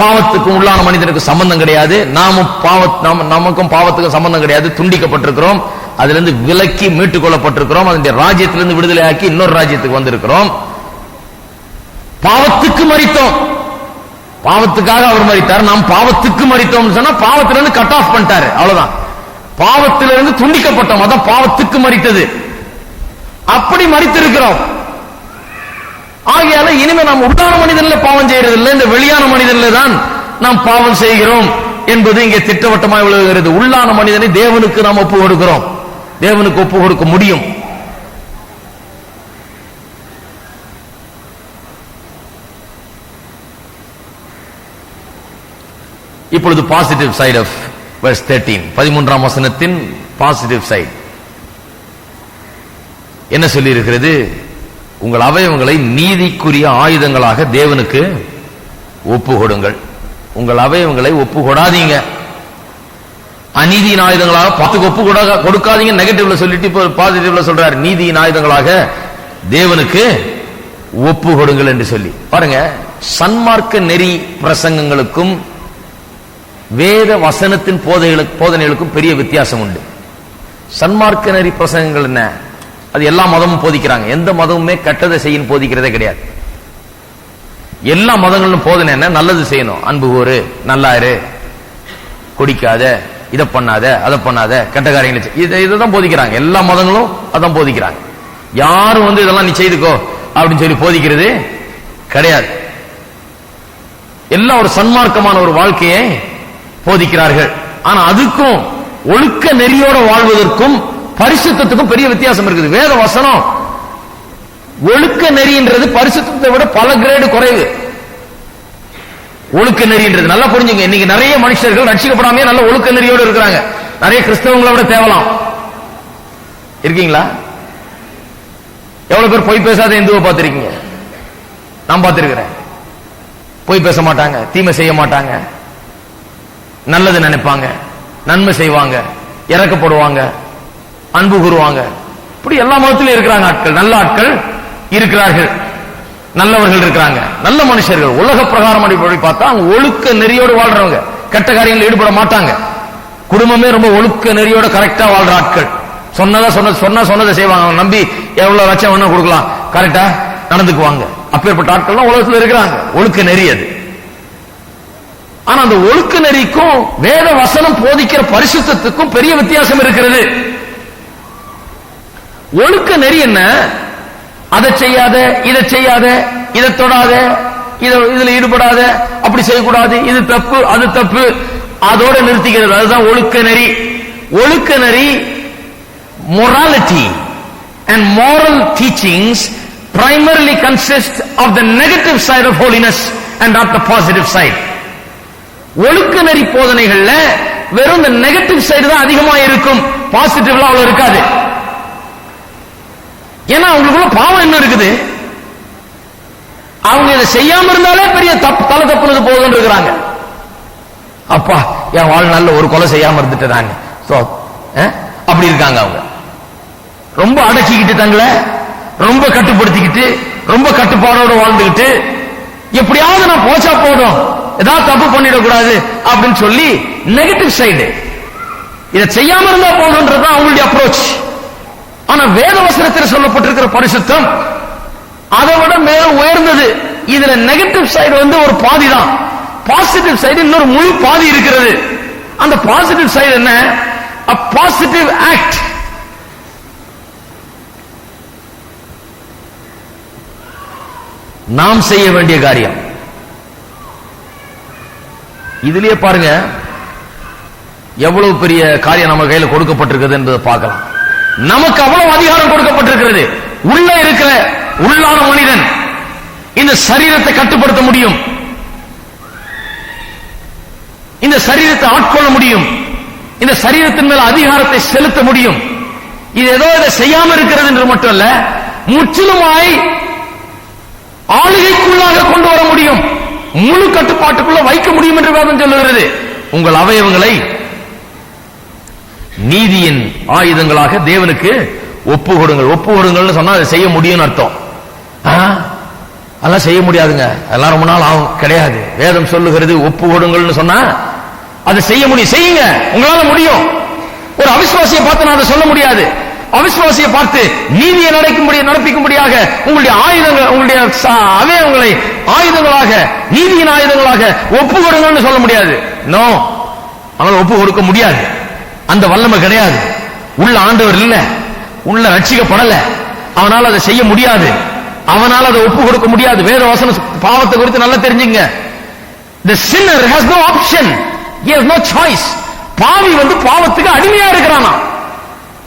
பாவத்துக்கும் உள்ளான மனிதனுக்கு சம்பந்தம் கிடையாது. நமக்கும் பாவத்துக்கும் சம்பந்தம் கிடையாது. துண்டிக்கப்பட்டிருக்கிறோம், அதிலிருந்து விலக்கி மீட்டுக் கொள்ளப்பட்டிருக்கிறோம். அதனுடைய ராஜ்யத்திலிருந்து விடுதலை ஆக்கி இன்னொரு ராஜ்யத்துக்கு வந்திருக்கிறோம். பாவத்துக்கு மரித்தோம், பாவத்துக்காக அவர் மரித்தார். நாம் பாவத்துக்கு மரித்தோம் சொன்னா பாவத்திலிருந்து கட் ஆஃப் பண்ணிட்டாரு, அவ்வளவுதான். பாவத்திலிருந்து துண்டிக்கப்பட்டோம், அதான் பாவத்துக்கு மரித்தது. அப்படி மரித்திருக்கிறோம். ஆகையால இனிமே நாம் உள்ளான மனிதன்ல பாவம் செய்யறதில்லை, இந்த வெளியான மனிதன்ல தான் நாம் பாவம் செய்கிறோம் என்பது இங்கே திட்டவட்டமாக விளங்குகிறது. உள்ளான மனிதனை தேவனுக்கு நாம் ஒப்பு கொடுக்கிறோம், தேவனுக்கு ஒப்பு கொடுக்க முடியும். இப்பொழுது பாசிட்டிவ் சைடு ஆஃப் வெர்ஸ் 13, 13ஆம் வசனத்தின் பாசிட்டிவ் சைடு என்ன சொல்லி இருக்கிறது? உங்கள் அவயவங்களை நீதிக்குரிய ஆயுதங்களாக தேவனுக்கு ஒப்பு கொடுங்கள். உங்கள் அவயவங்களை ஒப்பு கொடாதீங்க, அநீதியின் ஆயுதங்களாக பாத்துக்கு ஒப்பு கொடுக்காதீங்க. நெகட்டிவ்ல சொல்லிட்டு இப்போ பாசிட்டிவ்ல சொல்றாரு, நீதியின் ஆயுதங்களாக தேவனுக்கு ஒப்பு கொடுங்கள் என்று சொல்லி. பாருங்க, சன்மார்க்க நெறி பிரசங்கங்களுக்கும் வேத வசனத்தின் போதனைகளுக்கும் பெரிய வித்தியாசம் உண்டு. சன்மார்க்க நெறி பிரசங்கங்கள் என்ன? அது எல்லா மதமும் போதிக்கிறாங்க. எந்த மதமுமே கெட்டதை செய்யும் போதிக்கிறதே கிடையாது. எல்லா மதங்களும் போதனை என்ன? நல்லது செய்யணும், அன்பு கூறு, நல்லா இரு, குடிக்காத, இதை பண்ணாத, அதை பண்ணாத, கெட்ட காரியங்களை இதான் போதிக்கிறாங்க. எல்லா மதங்களும் அதான் போதிக்கிறாங்க. யாரும் இதெல்லாம் நீ செய்துக்கோ அப்படின்னு சொல்லி போதிக்கிறது கிடையாது. எல்லாம் ஒரு சன்மார்க்கமான ஒரு வாழ்க்கையை போதிக்கிறார்கள். ஆனா அதுக்கும் ஒழுக்க நெறியோட வாழ்வதற்கும் பரிசுத்தத்துக்கும் பெரிய வித்தியாசம் இருக்குது. வேத வசனம் ஒழுக்க நெறின்றது பரிசுத்தத்தை விட பல கிரேடு குறைவு. ஒழுக்க நெறின்றது நல்லா புரிஞ்சுங்க. இன்னைக்கு நிறைய மனுஷர்கள் ரட்சிக்கப்படாமே நல்ல ஒழுக்க நெறியோடு இருக்கிறாங்க. நிறைய கிறிஸ்தவங்களை விட தேவலாம் இருக்கீங்களா? எவ்வளவு பேர் பொய் பேசாத இந்துவை பார்த்திருக்கீங்க? நான் பார்த்திருக்கிறேன். பொய் பேச மாட்டாங்க, தீமை செய்ய மாட்டாங்க, நல்லது நினைப்பாங்க, நன்மை செய்வாங்க, இறக்கப்படுவாங்க, அன்பு கூறுவாங்க. இப்படி எல்லா மதத்திலும் இருக்கிறாங்க ஆட்கள், நல்ல ஆட்கள் இருக்கிறார்கள், நல்லவர்கள் இருக்கிறாங்க, நல்ல மனுஷர்கள். உலக பிரகாரம் அடிப்படை பார்த்தா அவங்க ஒழுக்க நெறியோடு வாழ்றவங்க, கெட்ட காரியங்களில் ஈடுபட மாட்டாங்க. குடும்பமே ரொம்ப ஒழுக்க நெறியோட கரெக்டா வாழ்ற ஆட்கள். சொன்னதை செய்வாங்க. அவங்க நம்பி எவ்வளவு லட்சம் வேணா கொடுக்கலாம், கரெக்டா நடந்துக்குவாங்க. அப்பேற்பட்ட ஆட்கள் உலகத்தில் இருக்கிறாங்க. ஒழுக்க நெறி அது. ஆனா அந்த ஒழுக்க நெறிக்கும் வேத வசனம் போதிக்கிற பரிசுத்தத்துக்கும் பெரிய வித்தியாசம் இருக்கிறது. ஒழுக்க நெறி என்ன? அதை செய்யாத, இதை செய்யாத, இதை தொடாத, இதுல ஈடுபடாத, அப்படி செய்யக்கூடாது, இது தப்பு, அது தப்பு, அதோட நிறுத்திக்கிறது. அதுதான் ஒழுக்க நெறி. ஒழுக்க நெறி morality and moral teachings primarily consist of the negative side of holiness and not the positive side. ஒழுக்க நெறி போதனைகள்ல வெறும் இந்த நெகட்டிவ் சைடு தான் அதிகமா இருக்கும், பாசிட்டிவ்ல அவ்வளவு இருக்காது. ஏன்னா அவங்களுக்குள்ள பாவம் என்ன இருக்குது? அவங்க இதை செய்யாம இருந்தாலே பெரிய தலை தப்புனது போதும் இருக்கிறாங்க. அப்பா என் வாழ்நாள்ல ஒரு கொலை செய்யாம இருந்துட்டாங்க அப்படி இருக்காங்க. அவங்க ரொம்ப அடக்கிக்கிட்டு, தங்களை ரொம்ப கட்டுப்படுத்திக்கிட்டு, ரொம்ப கட்டுப்பாடோட வாழ்ந்துகிட்டு, எப்படியாவது நான் போச்சா போதும், ஏதாவது தப்பு பண்ணிடக்கூடாது அப்படின்னு சொல்லி நெகட்டிவ் சைடு, இதை செய்யாம இருந்தா போதும்ன்றதுதான் அவங்களுடைய அப்ரோச். ஆனா வேத வசனத்தில் சொல்லப்பட்டிருக்கிற பரிசுத்தம் அதை விட மேல உயர்ந்தது. இதுல நெகட்டிவ் சைடு ஒரு பாதி தான், பாசிட்டிவ் சைடு இன்னொரு முழு பாதி இருக்கிறது. அந்த பாசிட்டிவ் சைடு என்ன? a positive act. நாம் செய்ய வேண்டிய காரியம். இதுலயே பாருங்க எவ்வளவு பெரிய காரியம் நம்ம கையில கொடுக்கப்பட்டிருக்கிறது என்பதை பார்க்கலாம். நமக்கு அவ்வளவு அதிகாரம் கொடுக்கப்பட்டிருக்கிறது. உள்ள இருக்கிற உள்ளான மனிதன் இந்த சரீரத்தை கட்டுப்படுத்த முடியும், இந்த சரீரத்தை ஆட்கொள்ள முடியும், இந்த சரீரத்தின் மேல் அதிகாரத்தை செலுத்த முடியும். இது ஏதோ இதை செய்யாம இருக்கிறது என்று மட்டும் அல்ல, முற்றிலுமாய் ஆளுகைக்குள்ளாக கொண்டு வர முடியும், முழு கட்டுப்பாட்டுக்குள்ள வைக்க முடியும் என்று வேதம் சொல்லுகிறது. உங்கள் அவயவங்களை நீதியின் ஆயுதங்களாக தேவனுக்கு ஒப்பு கொடுங்கள். ஒப்பு கொடுங்கள் சொன்னா அதை செய்ய முடியும் அர்த்தம். அதெல்லாம் செய்ய முடியாதுங்க, அதெல்லாம் ரொம்ப நாள் ஆகும். கிடையாது. வேதம் சொல்லுகிறது ஒப்பு கொடுங்கள் சொன்னா அதை செய்ய முடியும். செய்யுங்க, உங்களால முடியும். ஒரு அவிசுவாசியை பார்த்து நான் அதை சொல்ல முடியாது. அவிசுவாசியை பார்த்து நீதியை நடப்பிக்கும்படியாக உங்களுடைய ஆயுதங்கள், உங்களுடைய அவயவங்களை ஆயுதங்களாக, நீதியின் ஆயுதங்களாக ஒப்பு கொடுங்கன்னு சொல்ல முடியாது. நோ, அவங்களை ஒப்பு கொடுக்க முடியாது. அந்த வல்லமை கிடையாது. உள்ள ஆண்டவர் இல்ல, உள்ள ரட்சிக்கப்படல, அவனால் அதை செய்ய முடியாது, அவனால் அதை ஒப்பு கொடுக்க முடியாது. வேத வசன பாவத்தை குறித்து நல்லா தெரிஞ்சுங்க. The sinner has no option, he has no choice. பாவி பாவத்துக்கு அடிமையா இருக்கிறானா,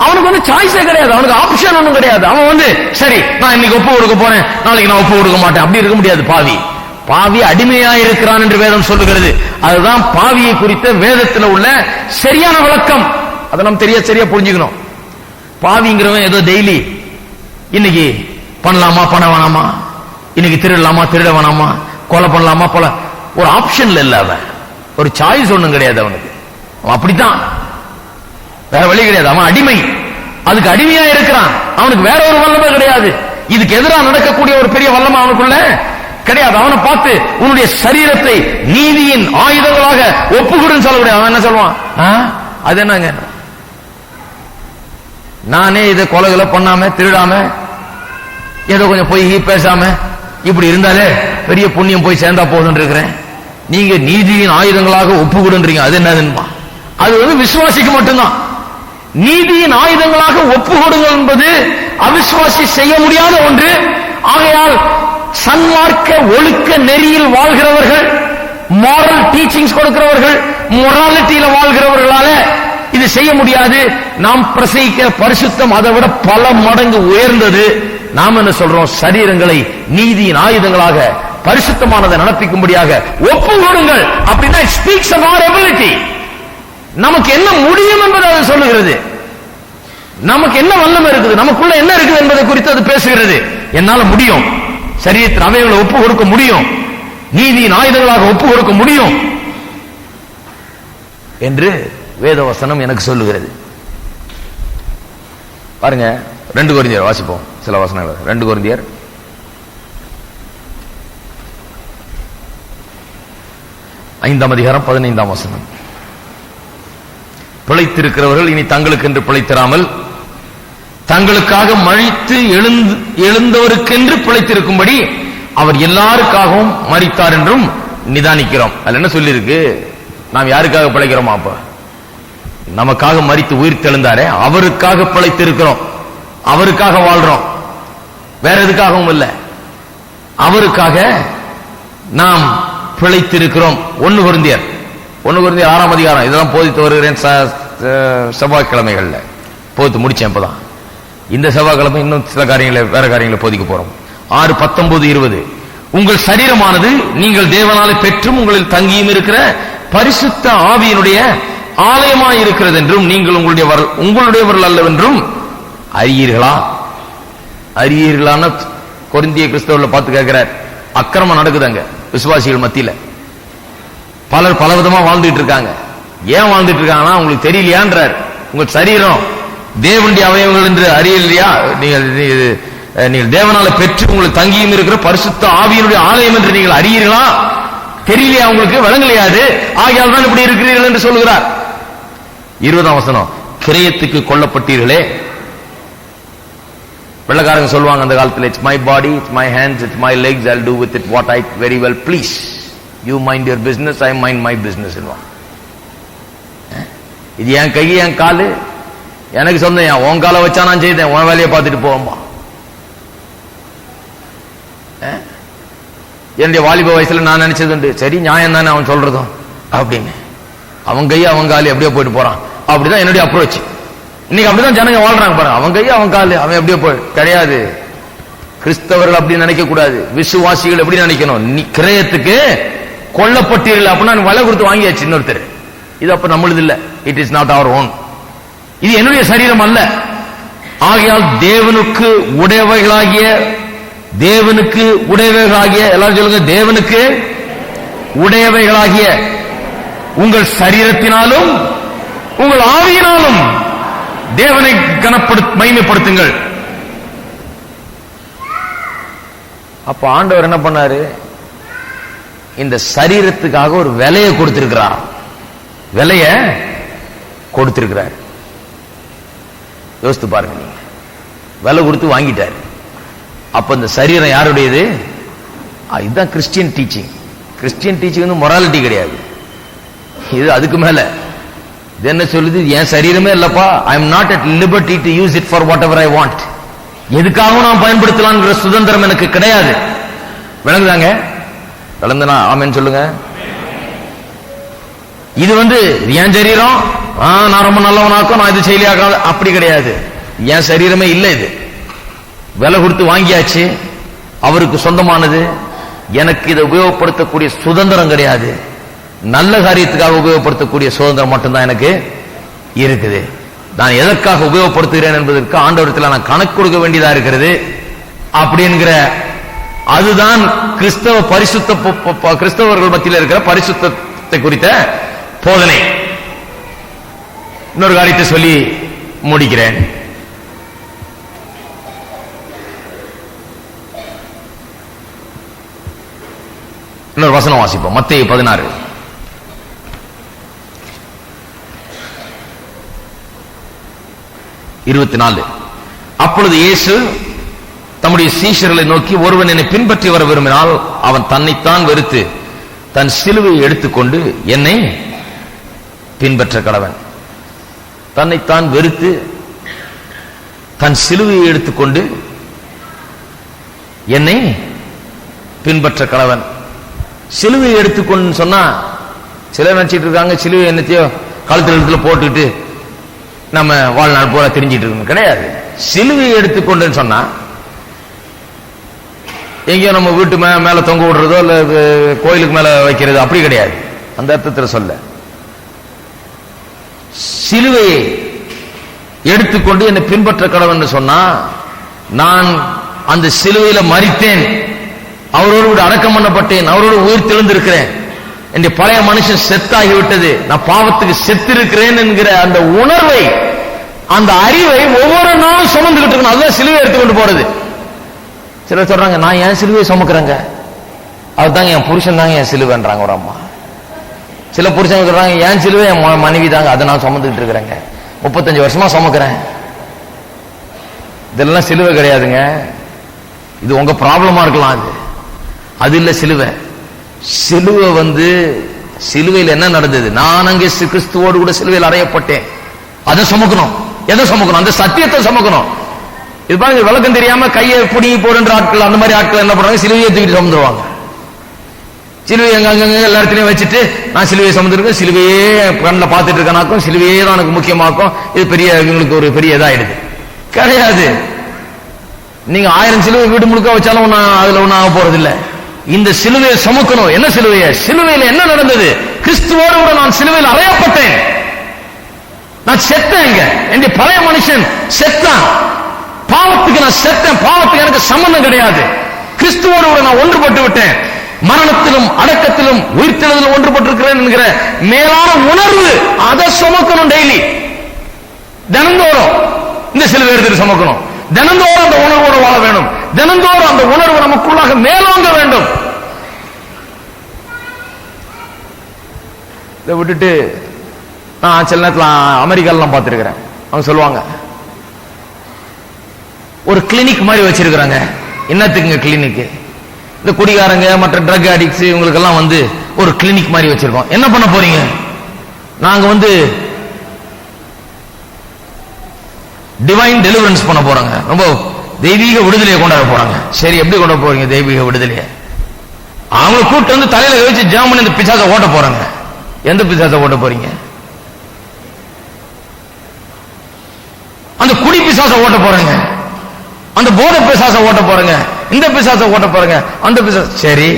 அவனுக்கு சாய்ஸே கிடையாது, அவனுக்கு ஆப்ஷன் ஒன்றும் கிடையாது. அவன் சரி நான் இன்னைக்கு ஒப்பு கொடுக்க போறேன், நாளைக்கு நான் ஒப்பு கொடுக்க மாட்டேன், அப்படி இருக்க முடியாது. பாவி அடிமையா இருக்கிறான் என்று வேதம் சொல்லுகிறது. அதுதான் பாவியை குறித்த வேதத்தில் உள்ள சரியான விளக்கம். அதை நம்ம சரியா புரிஞ்சுக்கணும். பாவிங்கிறவன் ஏதோ டெய்லி இன்னைக்கு பண்ணலாமா பண்ண வேணாமா, இன்னைக்கு திருடலாமா திருட வேணாமா, கொலை பண்ணலாமா கொலை, ஒரு ஆப்ஷன்ல இல்ல, அவன் ஒரு சாய்ஸ் ஒண்ணும் கிடையாது அவனுக்கு. அவன் அப்படித்தான், வேற வழி கிடையாது. அவன் அடிமை, அதுக்கு அடிமையா இருக்கிறான். அவனுக்கு வேற ஒரு வல்லமை கிடையாது. இதுக்கு எதிராக நடக்கக்கூடிய ஒரு பெரிய வல்லமை அவனுக்குள்ள கிடையாது. அவனை பார்த்து உன்னுடைய சரீரத்தை நீதியின் ஆயுதங்களாக ஒப்புக்கொடுன்னு சொல்ல முடியாது. அவன் என்ன சொல்லுவான்? அது என்னங்க, நானே இதை கொலைகளை பண்ணாம திருடாம ஏதோ கொஞ்சம் பொய் பேசாம இப்படி இருந்தாலே பெரிய புண்ணியம் போய் சேர்ந்தா போதுன்னு இருக்கிறேன். நீங்க நீதியின் ஆயுதங்களாக ஒப்பு கொடுன்றீங்க, அது என்னதுமா? அது விசுவாசிக்கு மட்டும்தான். நீதியின் ஆயுதங்களாக ஒப்பு கொடுங்கள் என்பது அவிசுவாசி செய்ய முடியாத ஒன்று. ஆகையால் சன்மார்க்க ஒழுக்க நெறியில் வாழ்கிறவர்கள், மாரல் டீச்சிங்ஸ் கொடுக்கிறவர்கள், மொராலிட்டியில வாழ்கிறவர்களால இது செய்ய முடியாது. நாம் பிரசங்கிக்கிற பரிசுத்தம் அதை விட பல மடங்கு உயர்ந்தது. நாம் என்ன சொல்றோம்? சரீரங்களை நீதியின் ஆயுதங்களாக பரிசுத்தமானதை நடப்பிக்கும்படியாக ஒப்பு கொடுங்கள். அப்படின்னா it speaks of our ability. நமக்கு என்ன முடியும் என்பதை அது சொல்லுகிறது. நமக்கு என்ன வல்லமை இருக்குது, நமக்குள்ள என்ன இருக்குது என்பதை குறித்து அது பேசுகிறது. என்னால முடியும், சரீரத்தின் அவைகளை ஒப்பு கொடுக்க முடியும், நீதியின் ஆயுதங்களாக ஒப்பு கொடுக்க முடியும் என்று வேதவசனம் எனக்கு சொல்லுகிறது. பாருங்க, 2 கொரிந்தியர் வாசிப்போம் சில வசனங்கள். 2 கொரிந்தியர் 5ஆம் அதிகாரம் 15ஆம் வசனம். பிழைத்திருக்கிறவர்கள் இனி தங்களுக்கு என்று பிழைத்திராமல் தங்களுக்காக மரித்து எழுந்தவருக்கென்று பிழைத்திருக்கும்படி அவர் எல்லாருக்காகவும் மரித்தார் என்றும் நிதானிக்கிறோம். அதுல என்ன சொல்லிருக்கு? நாம் யாருக்காக பிழைக்கிறோமா? அப்ப நமக்காக மரித்து உயிர் தெழுந்தாரே, அவருக்காக பிழைத்திருக்கிறோம், அவருக்காக வாழ்றோம், வேற எதுக்காகவும் இல்லை, அவருக்காக நாம் பிழைத்திருக்கிறோம். 1 கொரிந்தியர் 6ஆம் அதிகாரம். இதெல்லாம் போதித்து வருகிறேன் செவ்வாய்க்கிழமைகள்ல போதித்து முடிச்சேன். இப்பதான் இந்த செவ்வாய்க்கிழமை இன்னும் சில காரியங்களை, வேற காரியங்களை போதிக்க போறோம். 6, 19, 20. உங்கள் சரீரமானது நீங்கள் தேவனாலே பெற்றும் உங்களில் தங்கியும் இருக்கிற பரிசுத்த ஆவியினுடைய ஆலயமாய் இருக்கிறது என்றும் நீங்கள் உங்களுடையவர்கள் அல்லவென்றும் அறியீர்களா? அறியீர்களான கொரிந்திய கிறிஸ்தவர்களை பார்த்து கேட்கிறார். அக்கிரமம் நடக்குதாங்க விசுவாசிகள் மத்தியில. பலர் பலவிதமா வாழ்ந்துட்டு இருக்காங்க. ஏன் வாழ்ந்துட்டு இருக்காங்கன்னா உங்களுக்கு தெரியலையான்றார். உங்கள் சரீரம் தேவனுடைய அவயவங்கள் என்று அறியலையா? நீங்கள் தேவனால பெற்று உங்களுக்கு தங்கியும் இருக்கிற பரிசுத்த ஆவியினுடைய ஆலயம் என்று நீங்கள் அறியீர்களா? தெரியலையா? உங்களுக்கு விளங்கலையாது. ஆகையால் தான் இப்படி இருக்கிறீர்கள் என்று சொல்லுகிறார். 20ஆம் வசனம். கிரயத்துக்கு கொல்லப்பட்டீர்களே. வெள்ளக்காரங்க சொல்லுவாங்க அந்த காலத்தில், it's my body, it's my hands, it's my Lex, I will do with it what I very well please. You mind your business, I mind my business. இது என் கை, என் காலு, எனக்கு சொந்தம். உன் காலை வச்சா நான் செய்தேன், உன் வேலையை பார்த்துட்டு போவோம்பா. என்னுடைய வாலிப வயசுல நான் நினைச்சது உண்டு, சரி நியாயம் தானே அவன் சொல்றதும் அப்படின்னு. அவன் கையை அவன் காலு எப்படியோ போயிட்டு போறான். அப்படிதான் என்னுடைய அப்ரோச். இன்னைக்கு அப்படிதான் ஜனங்க வாழ்றாங்க பாருங்க. அவன் கையை அவன் காலு, அவன் எப்படியோ போய் கிடையாது. கிறிஸ்தவர்கள் அப்படி நினைக்க கூடாது. விசுவாசிகள் எப்படி நினைக்கணும்? நீ கிரயத்துக்கு கொல்லப்பட்டீர்கள் அப்படின்னா விலை கொடுத்து வாங்கியாச்சு இன்னொருத்தர். இது அப்ப நம்மளது இல்ல. It is not our own. இது என்னுடைய சரீரம் அல்ல. ஆகையால் தேவனுக்கு உடையவைகளாகிய எல்லாரும் சொல்லுங்க, தேவனுக்கு உடையவைகளாகிய உங்கள் சரீரத்தினாலும் உங்கள் ஆவியினாலும் தேவனை மகிமைப்படுத்துங்கள். அப்ப ஆண்டவர் என்ன பண்ணாரு? இந்த சரீரத்துக்காக ஒரு விலையை கொடுத்திருக்கிறார். விலைய கொடுத்திருக்கிறார். யோசித்து பாருங்க. நீங்க விலை கொடுத்து வாங்கிட்டார். அப்ப இந்த சரீரம் யாருடையது? இதுதான் கிறிஸ்டியன் டீச்சிங். கிறிஸ்டியன் டீச்சிங் வந்து மொராலிட்டி கிடையாது. இது அதுக்கு மேல. இது என்ன சொல்லுது? என் சரீரமே இல்லப்பா, I am not at liberty to use it for what ever I want. எதுக்காகவும் நான் பயன்படுத்தலாம் சுதந்திரம் எனக்கு கிடையாது. விளங்குதாங்க? விளங்குனா ஆமென் சொல்லுங்க. இது வந்து என் சரீரம், நான் ரொம்ப நல்லவனாக்கும், நான் இது செயலியாக்க அப்படி கிடையாது. என் சரீரமே இல்லை. இது விலை கொடுத்து வாங்கியாச்சு, அவருக்கு சொந்தமானது. எனக்கு இதை உபயோகப்படுத்தக்கூடிய சுதந்திரம் கிடையாது. நல்ல காரியத்துக்காக உபயோகப்படுத்தக்கூடிய சுதந்திரம் மட்டும்தான் எனக்கு இருக்குது. நான் எதற்காக உபயோகப்படுத்துகிறேன் என்பதற்கு ஆண்டவரத்தில் நான் கணக்கு கொடுக்க வேண்டியதா இருக்கிறது. அப்படி என்கிற அதுதான் கிறிஸ்தவர்கள் மத்தியில் இருக்கிற பரிசுத்தத்தை குறித்த போதனை. இன்னொரு காரியத்தை சொல்லி முடிக்கிறேன். இன்னொரு வசனம் வாசிப்போம். மத்தேயு 16:24. அப்பொழுது இயேசு தம்முடைய சீஷர்களை நோக்கி, ஒருவன் என்னை பின்பற்றி வர விரும்பினால் அவன் தன்னைத்தான் வெறுத்து தன் சிலுவையை எடுத்துக்கொண்டு என்னை பின்பற்ற கடவன். தன்னைத்தான் வெறுத்து தன் சிலுவையை எடுத்துக்கொண்டு என்னை பின்பற்ற கடவன். சிலுவையை எடுத்துக்கொண்டு சொன்னா சிலர் நினைச்சிட்டு இருக்காங்க, சிலுவை என்னத்தையோ கழுத்து எழுத்துல போட்டுக்கிட்டு நம்ம வாழ்நாள் போல தெரிஞ்சிட்டு இருக்கணும். கிடையாது. சிலுவையை எடுத்துக்கொண்டு சொன்னா எங்கேயோ நம்ம வீட்டு மேல தொங்க விடுறதோ இல்ல கோயிலுக்கு மேல வைக்கிறது அப்படி கிடையாது. அந்த அர்த்தத்தில் சொல்ல, சிலுவையை எடுத்துக்கொண்டு என்னை பின்பற்ற கடவன் சொன்னா, நான் அந்த சிலுவையில மரித்தேன், அவரோடு அடக்கம் பண்ணப்பட்டேன், அவரோடு உயிர் தெழுந்திருக்கிறேன், என் பழைய மனுஷன் செத்தாகி விட்டது, நான் பாவத்துக்கு செத்திருக்கிறேன் என்கிற அந்த உணர்வை, அந்த அறிவை ஒவ்வொரு நாளும் சுமந்துகிட்டு இருக்கணும். அதுதான் சிலுவை எடுத்துக்கொண்டு போறது. சிலர் சொல்றாங்க, நான் ஏன் சிலுவையை சுமக்கிறேங்க, அதுதாங்க என் புருஷன் தாங்க என் சிலுவைன்றாங்க ஒரு அம்மா. சில புருஷங்க சொல்றாங்க, ஏன் சிலுவை என் மனைவி தாங்க, அதை நான் சுமந்துகிட்டு இருக்கிறேங்க, 35 வருஷமா சுமக்கிறேன். இதெல்லாம் சிலுவை கிடையாதுங்க. இது உங்க ப்ராப்ளமா இருக்கலாம், அது இல்ல சிலுவை. சிலுவை சிலுவையில் என்ன நடந்தது? நான் அங்கே கிறிஸ்துவோடு கூட சிலுவையில் அறையப்பட்டேன். அதை சுமக்கணும். எதை சுமக்கணும்? அந்த சத்தியத்தை சுமக்கணும். இது பாருங்க, விளக்கம் தெரியாம கையை புடிங்கி போடுன்ற ஆட்கள், அந்த மாதிரி ஆட்கள் என்ன பண்றாங்க, சிலுவையை தூக்கிட்டு சுமந்துருவாங்க. சிலுவை அங்கங்க எல்லா இடத்துலயும் வச்சுட்டு, நான் சிலுவையை சுமந்துருக்கேன், சிலுவையே கண்ணில் பார்த்துட்டு இருக்கனாக்கும், சிலுவையே தான் எனக்கு முக்கியமாக்கும், இது பெரிய இவங்களுக்கு ஒரு பெரிய இதாயிடுது. கிடையாது. நீங்க 1000 சிலுவை வீடு முழுக்க வச்சாலும் அதுல ஒன்னும் ஆக போறது இல்ல. இந்த சிலுவையை சுமக்கணும். என்ன சிலுவையை? சிலுவையில என்ன நடந்தது? கிறிஸ்துவோடு கூட நான் சிலுவையில் அறையப்பட்டேன், நான் செத்தேன். என் பழைய மனுஷன் செத்தான், பாவத்துக்கு நான் செத்தேன், பாவத்துக்கு எனக்கு சம்பந்தம் கிடையாது. கிறிஸ்துவோடு கூட நான் ஒன்றுபட்டு விட்டேன், மரணத்திலும் அடக்கத்திலும் உயிர்த்தெழுதலும் ஒன்றுபட்டிருக்கிறேன் என்கிற மேலான உணர்வு, அதை சுமக்கணும். டெய்லி தினந்தோறும் இந்த சிலுவை எடுத்து சுமக்கணும். தினந்தோறும் அந்த உணர்வோடு வாழ வேண்டும். தினந்தோறும் அந்த உணர்வு நமக்குள்ளாக மேலோங்க வேண்டும். இதை விட்டுட்டு நான் சில நேரத்தில் அமெரிக்காலாம் பார்த்துருக்கிறேன். அவங்க சொல்லுவாங்க, ஒரு கிளினிக் மாதிரி வச்சிருக்கிறாங்க. என்னத்துக்குங்க கிளினிக்? இந்த குடிகாரங்க மற்ற ட்ரக் அடிக்ட்ஸ் இவங்களுக்கெல்லாம் ஒரு கிளினிக் மாதிரி வச்சிருக்கோம். என்ன பண்ண போறீங்க? நாங்க டிவைன் டெலிவரன்ஸ் பண்ண போறாங்க, ரொம்ப தெய்வீக விடுதலையை கொண்டாட போறாங்க. சரி, எப்படி கொண்டு போறீங்க தெய்வீக விடுதலையை? அவங்க கூட்டு தலையில வச்சு ஜாமன் இந்த பிசாசை ஓட்ட போறாங்க. எந்த பிசாசை ஓட்ட போறீங்க? அந்த குடி பிசாசை ஓட்ட போறாங்க, அந்த போதை பிசாசை ஓட்ட போறாங்க, இந்த பிசாசை ஓட்ட போறாங்க, அந்த பிசாசு. சரி,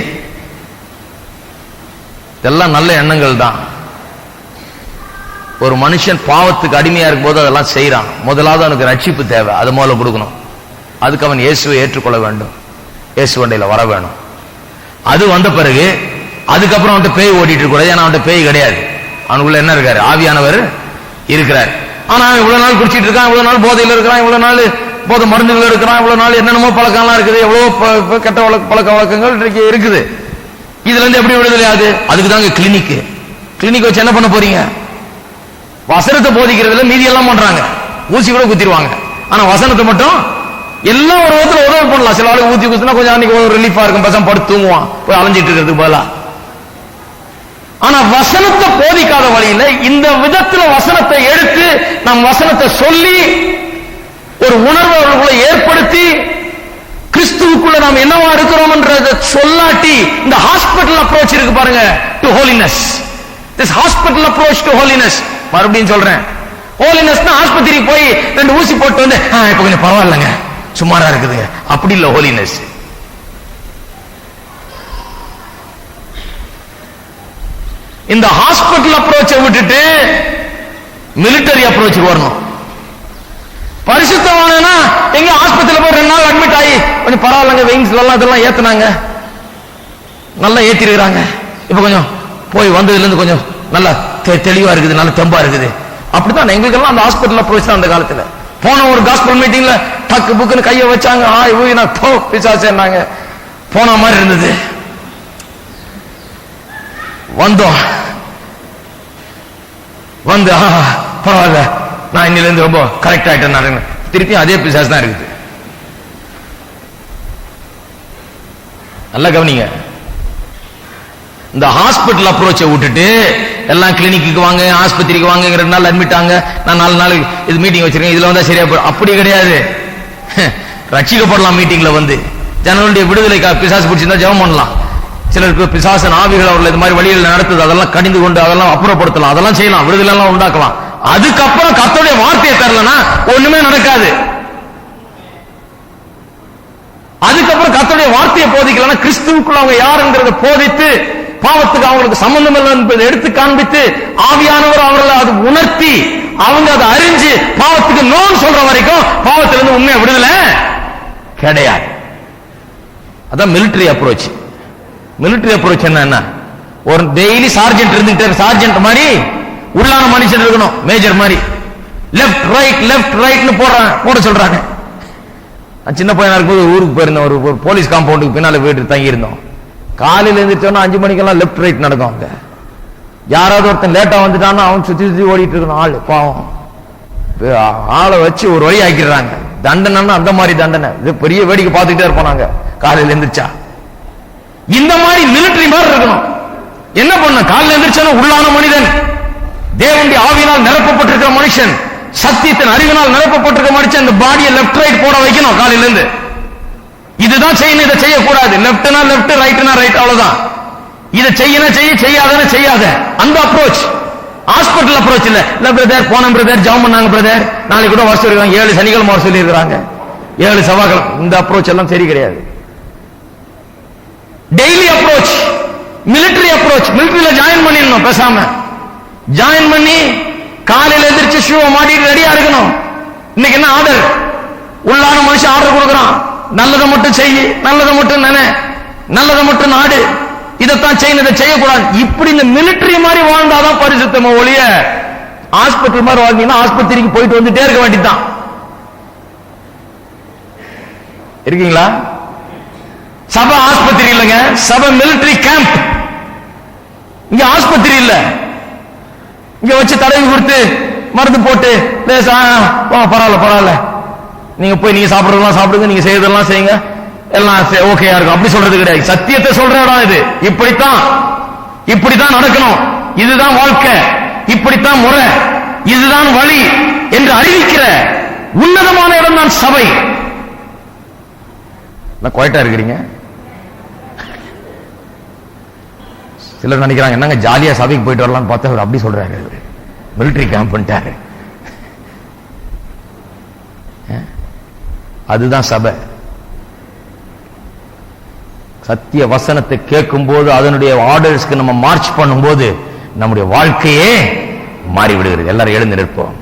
இதெல்லாம் நல்ல எண்ணங்கள் தான். ஒரு மனுஷன் பாவத்துக்கு அடிமையா இருக்கும் போது அதெல்லாம் செய்யறான். முதலாவது அவனுக்கு ரட்சிப்பு தேவை, அது முதல்ல கொடுக்கணும். அதுக்கு அவன் இயேசுவை ஏற்றுக்கொள்ள வேண்டும், இயேசு வண்டையில வர வேணும். அது வந்த பிறகு அதுக்கப்புறம் அவன்கிட்ட பேய் ஓடிட்டு இருக்கூடாது. ஏன்னா அவன்கிட்ட பேய் கிடையாது, அவனுக்குள்ள என்ன இருக்காரு? ஆவியானவர் இருக்கிறார். ஆனா அவன் இவ்வளவு நாள் குடிச்சிட்டு இருக்கான், இவ்வளவு நாள் போதையில் இருக்கிறான், இவ்வளவு நாள் போதை மருந்துகள் இருக்கிறான், இவ்வளவு நாள் என்னென்னமோ பழக்கம்லாம் இருக்குது, எவ்வளவு கெட்ட பழக்க வழக்கங்கள் இருக்குது. இதுல இருந்து எப்படி விடுதலை ஆகுது? அதுக்கு தாங்க கிளினிக். கிளினிக் வச்சு என்ன பண்ண போறீங்க? வசனத்தை போதிக்கிறதுல மீதி எல்லாம் பண்றாங்க, ஊசி கூட குத்திடுவாங்க. ஆனா வசனத்தை மட்டும் எல்லாம் ஒரு விதத்துல உதவி பண்ணலாம். சில ஆளு ஊசி குத்தினா கொஞ்சம் அன்னைக்கு ஒரு ரிலீஃபா இருக்கும், பசங்க படுத்து தூங்குவான், போய் அலைஞ்சிட்டு இருக்கிறதுக்கு பதிலா. ஆனா வசனத்தை போதிக்காத வழியில இந்த விதத்துல வசனத்தை எடுத்து நம் வசனத்தை சொல்லி ஒரு உணர்வு அவர்களுக்குள்ள ஏற்படுத்தி கிறிஸ்துவுக்குள்ள நாம் என்னவா இருக்கிறோம் என்றதை சொல்லாட்டி, இந்த ஹாஸ்பிட்டல் அப்ரோச் இருக்கு பாருங்க, to holiness. This hospital approach to holiness. மறுபடியும் சொல்றேன், ஹோலினஸ்னா ஆஸ்பத்திரிக்கு போய் 2 ஊசி போட்டு இப்ப கொஞ்சம் பரவாயில்லைங்க, சுமாரா இருக்குதுங்க, அப்படி இல்ல ஹோலினஸ். இந்த ஹாஸ்பிட்டல் அப்ரோச்சை விட்டுட்டு மிலிட்டரி அப்ரோச்சுக்கு வரணும். பரிசுத்தமானா எங்க ஆஸ்பத்திரியில போய் 2 நாள் அட்மிட் ஆகி கொஞ்சம் பரவாயில்லைங்க, வெயின்ஸ் எல்லாம் இதெல்லாம் ஏத்துனாங்க, நல்லா ஏத்திருக்கிறாங்க, இப்ப கொஞ்சம் போய் வந்ததுல இருந்து கொஞ்சம் நல்லா தெளிவா இருக்குது, நல்ல தெம்பா இருக்குது. அப்படித்தான் எங்களுக்கெல்லாம் அந்த ஹாஸ்பிட்டல் அப்ரோச் தான். அந்த காலத்துல போன ஒரு காஸ்பல் மீட்டிங்ல டக்கு புக்குன்னு கையை வச்சாங்க, பிசாசுன்னாங்க, போன மாதிரி இருந்தது. வந்தோம், பரவாயில்ல, நான் இன்னில இருந்து ரொம்ப கரெக்ட் ஆயிட்டேன். திருப்பி அதே பிசாசு தான் இருக்குது. நல்லா கவனிங்க. இந்த ஹாஸ்பிட்டல் அப்ரோச்சை விட்டுட்டு எல்லாம் கிளினிக்கு வாங்க, ஆஸ்பத்திரிக்கு வாங்க, 2 நாள் அட்மிட் ஆங்க, நான் 4 நாள் இது மீட்டிங் வச்சிருக்கேன், இதுல வந்தா சரியா போயிடும், அப்படி கிடையாது. ரட்சிக்கப்படலாம் மீட்டிங்ல வந்து. ஜனங்களுடைய விடுதலைக்காக பிசாசு பிடிச்சிருந்தா ஜெபம் பண்ணலாம். சிலருக்கு பிசாசன் ஆவிகள் அவர்கள் இது மாதிரி வழியில் நடத்துது, அதெல்லாம் கடிந்து கொண்டு அதெல்லாம் அப்புறப்படுத்தலாம், அதெல்லாம் செய்யலாம், விடுதலை எல்லாம் உண்டாக்கலாம். அதுக்கப்புறம் கர்த்தருடைய வார்த்தையை தரலனா ஒண்ணுமே நடக்காது. அதுக்கப்புறம் கர்த்தருடைய வார்த்தையை போதிக்கலன்னா கிறிஸ்துவுக்குள்ள அவங்க யாருங்கிறத போதித்து பாவத்துக்கு அவங்களுக்கு சம்பந்தம் இல்லை என்பதை எடுத்து காண்பித்து ஆவியானவர் அவர்களை அது உணர்த்தி அவங்க அதை அறிஞ்சு பாவத்துக்கு நோன் சொல்ற வரைக்கும் பாவத்திலிருந்து உண்மையா விடுதலை கிடையாது. அதான் மிலிட்டரி அப்ரோச். மிலிட்டரி அப்ரோச் என்ன? ஒரு டெய்லி சார்ஜென்ட் இருந்துட்டு, சார்ஜென்ட் மாதிரி உள்ளான மனுஷன் இருக்கணும், மேஜர் மாதிரி லெப்ட் ரைட்னு போட சொல்றாங்க. சின்ன பையனா இருக்கும்போது ஊருக்கு போயிருந்தோம், ஒரு போலீஸ் காம்பவுண்டுக்கு பின்னால வீட்டு தங்கி இருந்தோம். காலையில எழுந்திரிச்சோன்னா 5 மணிக்கெல்லாம் லெப்ட் ரைட் நடக்கும். அங்க யாராவது ஒருத்தன் லேட்டா வந்துட்டான்னா அவன் சுத்தி சுத்தி ஓடிட்டு இருக்கணும். ஆளு பாவம், ஆளை வச்சு ஒரு வழி ஆக்கிடுறாங்க. தண்டனை அந்த மாதிரி தண்டனை, இது பெரிய வேடிக்கை பார்த்துக்கிட்டே இருப்போம் நாங்க காலையில எழுந்திரிச்சா. இந்த மாதிரி மிலிட்டரி மாதிரி இருக்கணும். என்ன பண்ண, காலையில எழுந்திரிச்சாலும் உள்ளான மனிதன், தேவனுடைய ஆவியினால் நிரப்பப்பட்டிருக்கிற மனுஷன், சத்தியத்தின் அறிவினால் நிரப்பப்பட்டிருக்க மனுஷன், இந்த பாடியை லெப்ட் ரைட் போட வைக்கணும் காலையில இருந்து. இதுதான் செய்யணும், இதை செய்யக்கூடாது. லெப்ட்னா லெப்ட், ரைட்னா ரைட், அவ்வளவுதான். இதை செய்யணும் செய்யாதன்னு செய்யாத. அந்த அப்ரோச் ஹாஸ்பிட்டல் அப்ரோச் இல்ல. பிரதர் போன பிரதர் ஜாம் பண்ணாங்க பிரதர், நாளைக்கு கூட வர சொல்லிருக்காங்க, 7 சனிக்கிழமை வர சொல்லி இருக்கிறாங்க, 7 செவ்வாய்க்கிழமை. இந்த அப்ரோச் எல்லாம் சரி கிடையாது. Daily approach, military approach. மிலிட்டரியில ஜாயின் பண்ணிடணும், பேசாம ஜாயின் பண்ணி காலையில எந்திரிச்சு ஷூ மாட்டிட்டு ரெடியா இருக்கணும். இன்னைக்கு என்ன ஆர்டர்? உள்ளான மனுஷன் ஆர்டர் கொடுக்கறான், நல்லதை மட்டும் செய்ய, நல்லதை மட்டும் நினை, நல்லதை மட்டும் நாடு, இதைத்தான் செய்யணும், இதை செய்யக்கூடாது. இப்படி இந்த மிலிட்டரி மாதிரி வாழ்ந்தாதான் பரிசுத்தமா ஒழிய ஹாஸ்பிட்டல் மாதிரி வாழ்ந்தீங்கன்னா ஆஸ்பத்திரிக்கு போயிட்டு வந்துட்டே இருக்க வேண்டியதுதான். இருக்கீங்களா? சபை ஆஸ்பத்திரி இல்லைங்க, சபை மிலிட்டரி கேம்ப். இங்க ஆஸ்பத்திரி இல்ல. இங்க வச்சு தடவி கொடுத்து மருந்து போட்டு பரவாயில்ல, நீங்க போய் நீங்க சாப்பிடுறதெல்லாம் சாப்பிடுங்க, நீங்க செய்யறதெல்லாம் செய்யுங்க, எல்லாம் ஓகேயா இருக்கும், அப்படி சொல்றது கிடையாது. சத்தியத்தை சொல்ற இடம் இது. இப்படித்தான் நடக்கணும், இதுதான் வாழ்க்கை, இப்படித்தான் முறை, இதுதான் வழி என்று அறிவிக்கிற உன்னதமான இடம் தான் சபை. குவைட்டா இருக்கிறீங்க. சிலர் நினைக்கிறாங்க என்னங்க ஜாலியா சபைக்கு போயிட்டு வரலாம்னு பார்த்தா அப்படி சொல்றாரு, மிலிட்டரி கேம்ப் பண்ணிட்டாரு. அதுதான் சபை. சத்திய வசனத்தை கேட்கும் போது அதனுடைய ஆர்டர்ஸ்க்கு நம்ம மார்ச் பண்ணும்போது நம்முடைய வாழ்க்கையே மாறிவிடுகிறது. எல்லாரும் எழுந்து நிற்போம்.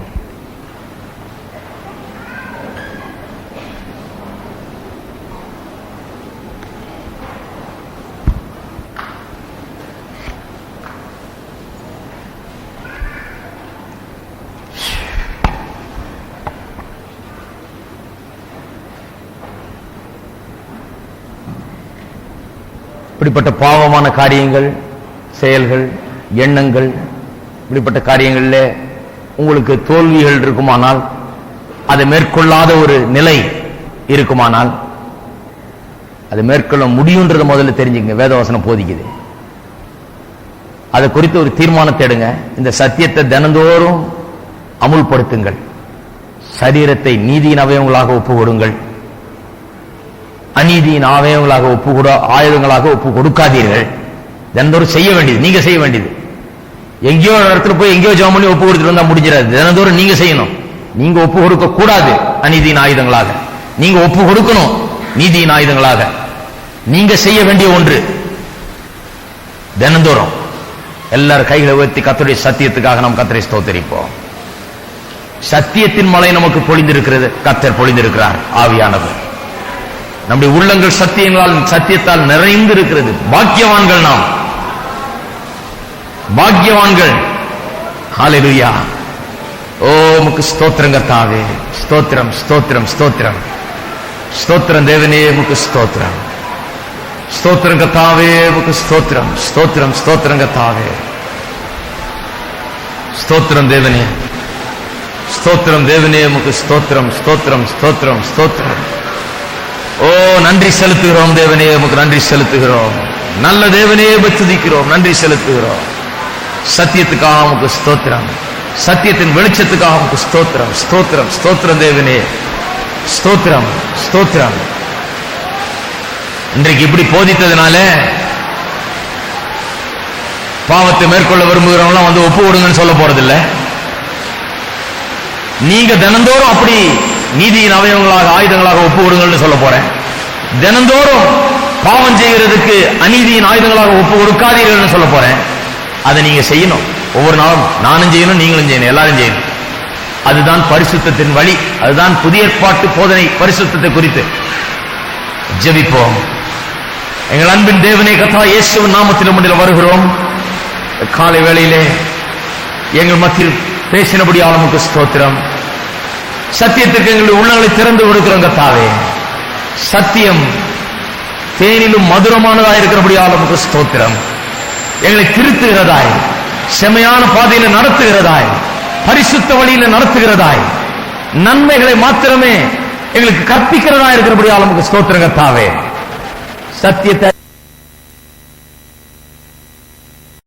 இப்படிப்பட்ட பாவமான காரியங்கள், செயல்கள், எண்ணங்கள், இப்படிப்பட்ட காரியங்கள்ல உங்களுக்கு தோல்விகள் இருக்குமானால், அதை மேற்கொள்ளாத ஒரு நிலை இருக்குமானால், அதை மேற்கொள்ள முடியும்ன்றத முதல்ல தெரிஞ்சுங்க. வேதவசனம் போதிக்குது. அதை குறித்து ஒரு தீர்மானத்தை எடுங்க. இந்த சத்தியத்தை தினந்தோறும் அமுல்படுத்துங்கள். சரீரத்தை நீதியின் அவயவங்களாக ஒப்பு கொடுங்கள், அநீதியின் அவயவங்களாக ஆயுதங்களாக ஒப்பு கொடுக்காதீர்கள். தினந்தோறும் செய்ய வேண்டியது, நீங்க செய்ய வேண்டியது. எங்கேயோ இடத்துல போய் எங்கேயோ ஜெபம் பண்ணி ஒப்பு கொடுத்துட்டு வந்தா முடிஞ்சிடாது. தினந்தோறும் நீங்க செய்யணும். நீங்க ஒப்பு கொடுக்க கூடாது அநீதியின் ஆயுதங்களாக, நீங்க ஒப்பு கொடுக்கணும் நீதியின் ஆயுதங்களாக. நீங்க செய்ய வேண்டிய ஒன்று. தினந்தோறும் எல்லாரும் கைகளை உயர்த்தி கர்த்தருடைய சத்தியத்துக்காக நாம் கர்த்தரை ஸ்தோத்திரிப்போம். சத்தியத்தின் மழை நமக்கு பொழிந்திருக்கிறது. கர்த்தர் பொழிந்திருக்கிறார். ஆவியானவர் நம்முடைய உள்ளங்கள் சத்தியத்தால் நிறைந்து இருக்கிறது. பாக்கியவான்கள் நாம், பாக்கியவான்கள். ஹல்லேலூயா. ஓ உமக்கு ஸ்தோத்திரம் கர்த்தாவே. ஸ்தோத்திரம் ஸ்தோத்திரம் ஸ்தோத்திரம் ஸ்தோத்திரம் தேவனே, உமக்கு ஸ்தோத்திரம். ஸ்தோத்திரம் கர்த்தாவே, உமக்கு ஸ்தோத்திரம். ஸ்தோத்திரம் ஸ்தோத்திரம் கர்த்தாவே. ஸ்தோத்திரம் தேவனே, ஸ்தோத்திரம் தேவனே, உமக்கு ஸ்தோத்திரம். ஸ்தோத்திரம் ஸ்தோத்திரம் ஸ்தோத்திரம். ஓ நன்றி செலுத்துகிறோம் தேவனே, உமக்கு நன்றி செலுத்துகிறோம். நல்ல தேவனே துதிக்கிறோம், நன்றி செலுத்துகிறோம். சத்தியத்துக்காக உமக்கு ஸ்தோத்திரம், சத்தியத்தின் வெளிச்சத்துக்காக உமக்கு ஸ்தோத்திரம். ஸ்தோத்திரம் ஸ்தோத்திரம் தேவனே, ஸ்தோத்திரம் ஸ்தோத்திரம். இன்றைக்கு இப்படி போதித்ததுனால பாவத்தை மேற்கொள்ள விரும்புகிறவங்களாம் வந்து ஒப்பு கொடுங்கன்னு சொல்ல போறதில்லை. நீங்க தினந்தோறும் அப்படி நீதியின் அவயவங்களாக ஆயுதங்களாக ஒப்பு கொடுங்கன்னு சொல்ல போறேன். தினந்தோறும் பாவம் செய்கிறதுக்கு அநீதியின் ஆயுதங்களாக ஒப்பு கொடுக்காதீர்கள் சொல்ல போறேன். அதை நீங்க செய்யணும். ஒவ்வொரு நாளும் நானும் செய்யணும், நீங்களும் செய்யணும், எல்லாரும் செய்யணும். அதுதான் பரிசுத்தத்தின் வழி, அதுதான் புதிய ஏற்பாட்டு போதனை. பரிசுத்தத்தை குறித்து ஜெபிப்போம். எங்கள் அன்பின் தேவனே, கர்த்தர் இயேசுவின் நாமத்தில் உம்மிடம் வருகிறோம். காலை வேளையிலே எங்கள் மத்தியில் பேசினபடியால் உமக்கு ஸ்தோத்திரம். சத்தியத்திற்கு எங்களுடைய உள்ளங்களை திறந்து கொடுக்கிறோம் கர்த்தாவே. சத்தியம் தேனிலும் மதுரமானதாய் இருக்கிறபடியால் உமக்கு ஸ்தோத்திரம். எங்களை திருத்துகிறதாய், செமையான பாதையில நடத்துகிறதாய், பரிசுத்த வழியில நடத்துகிறதாய், நன்மைகளை மாத்திரமே எங்களுக்கு கற்பிக்கிறதா இருக்கிறபடியால் உமக்கு ஸ்தோத்திரம் கர்த்தாவே. சத்தியத்தை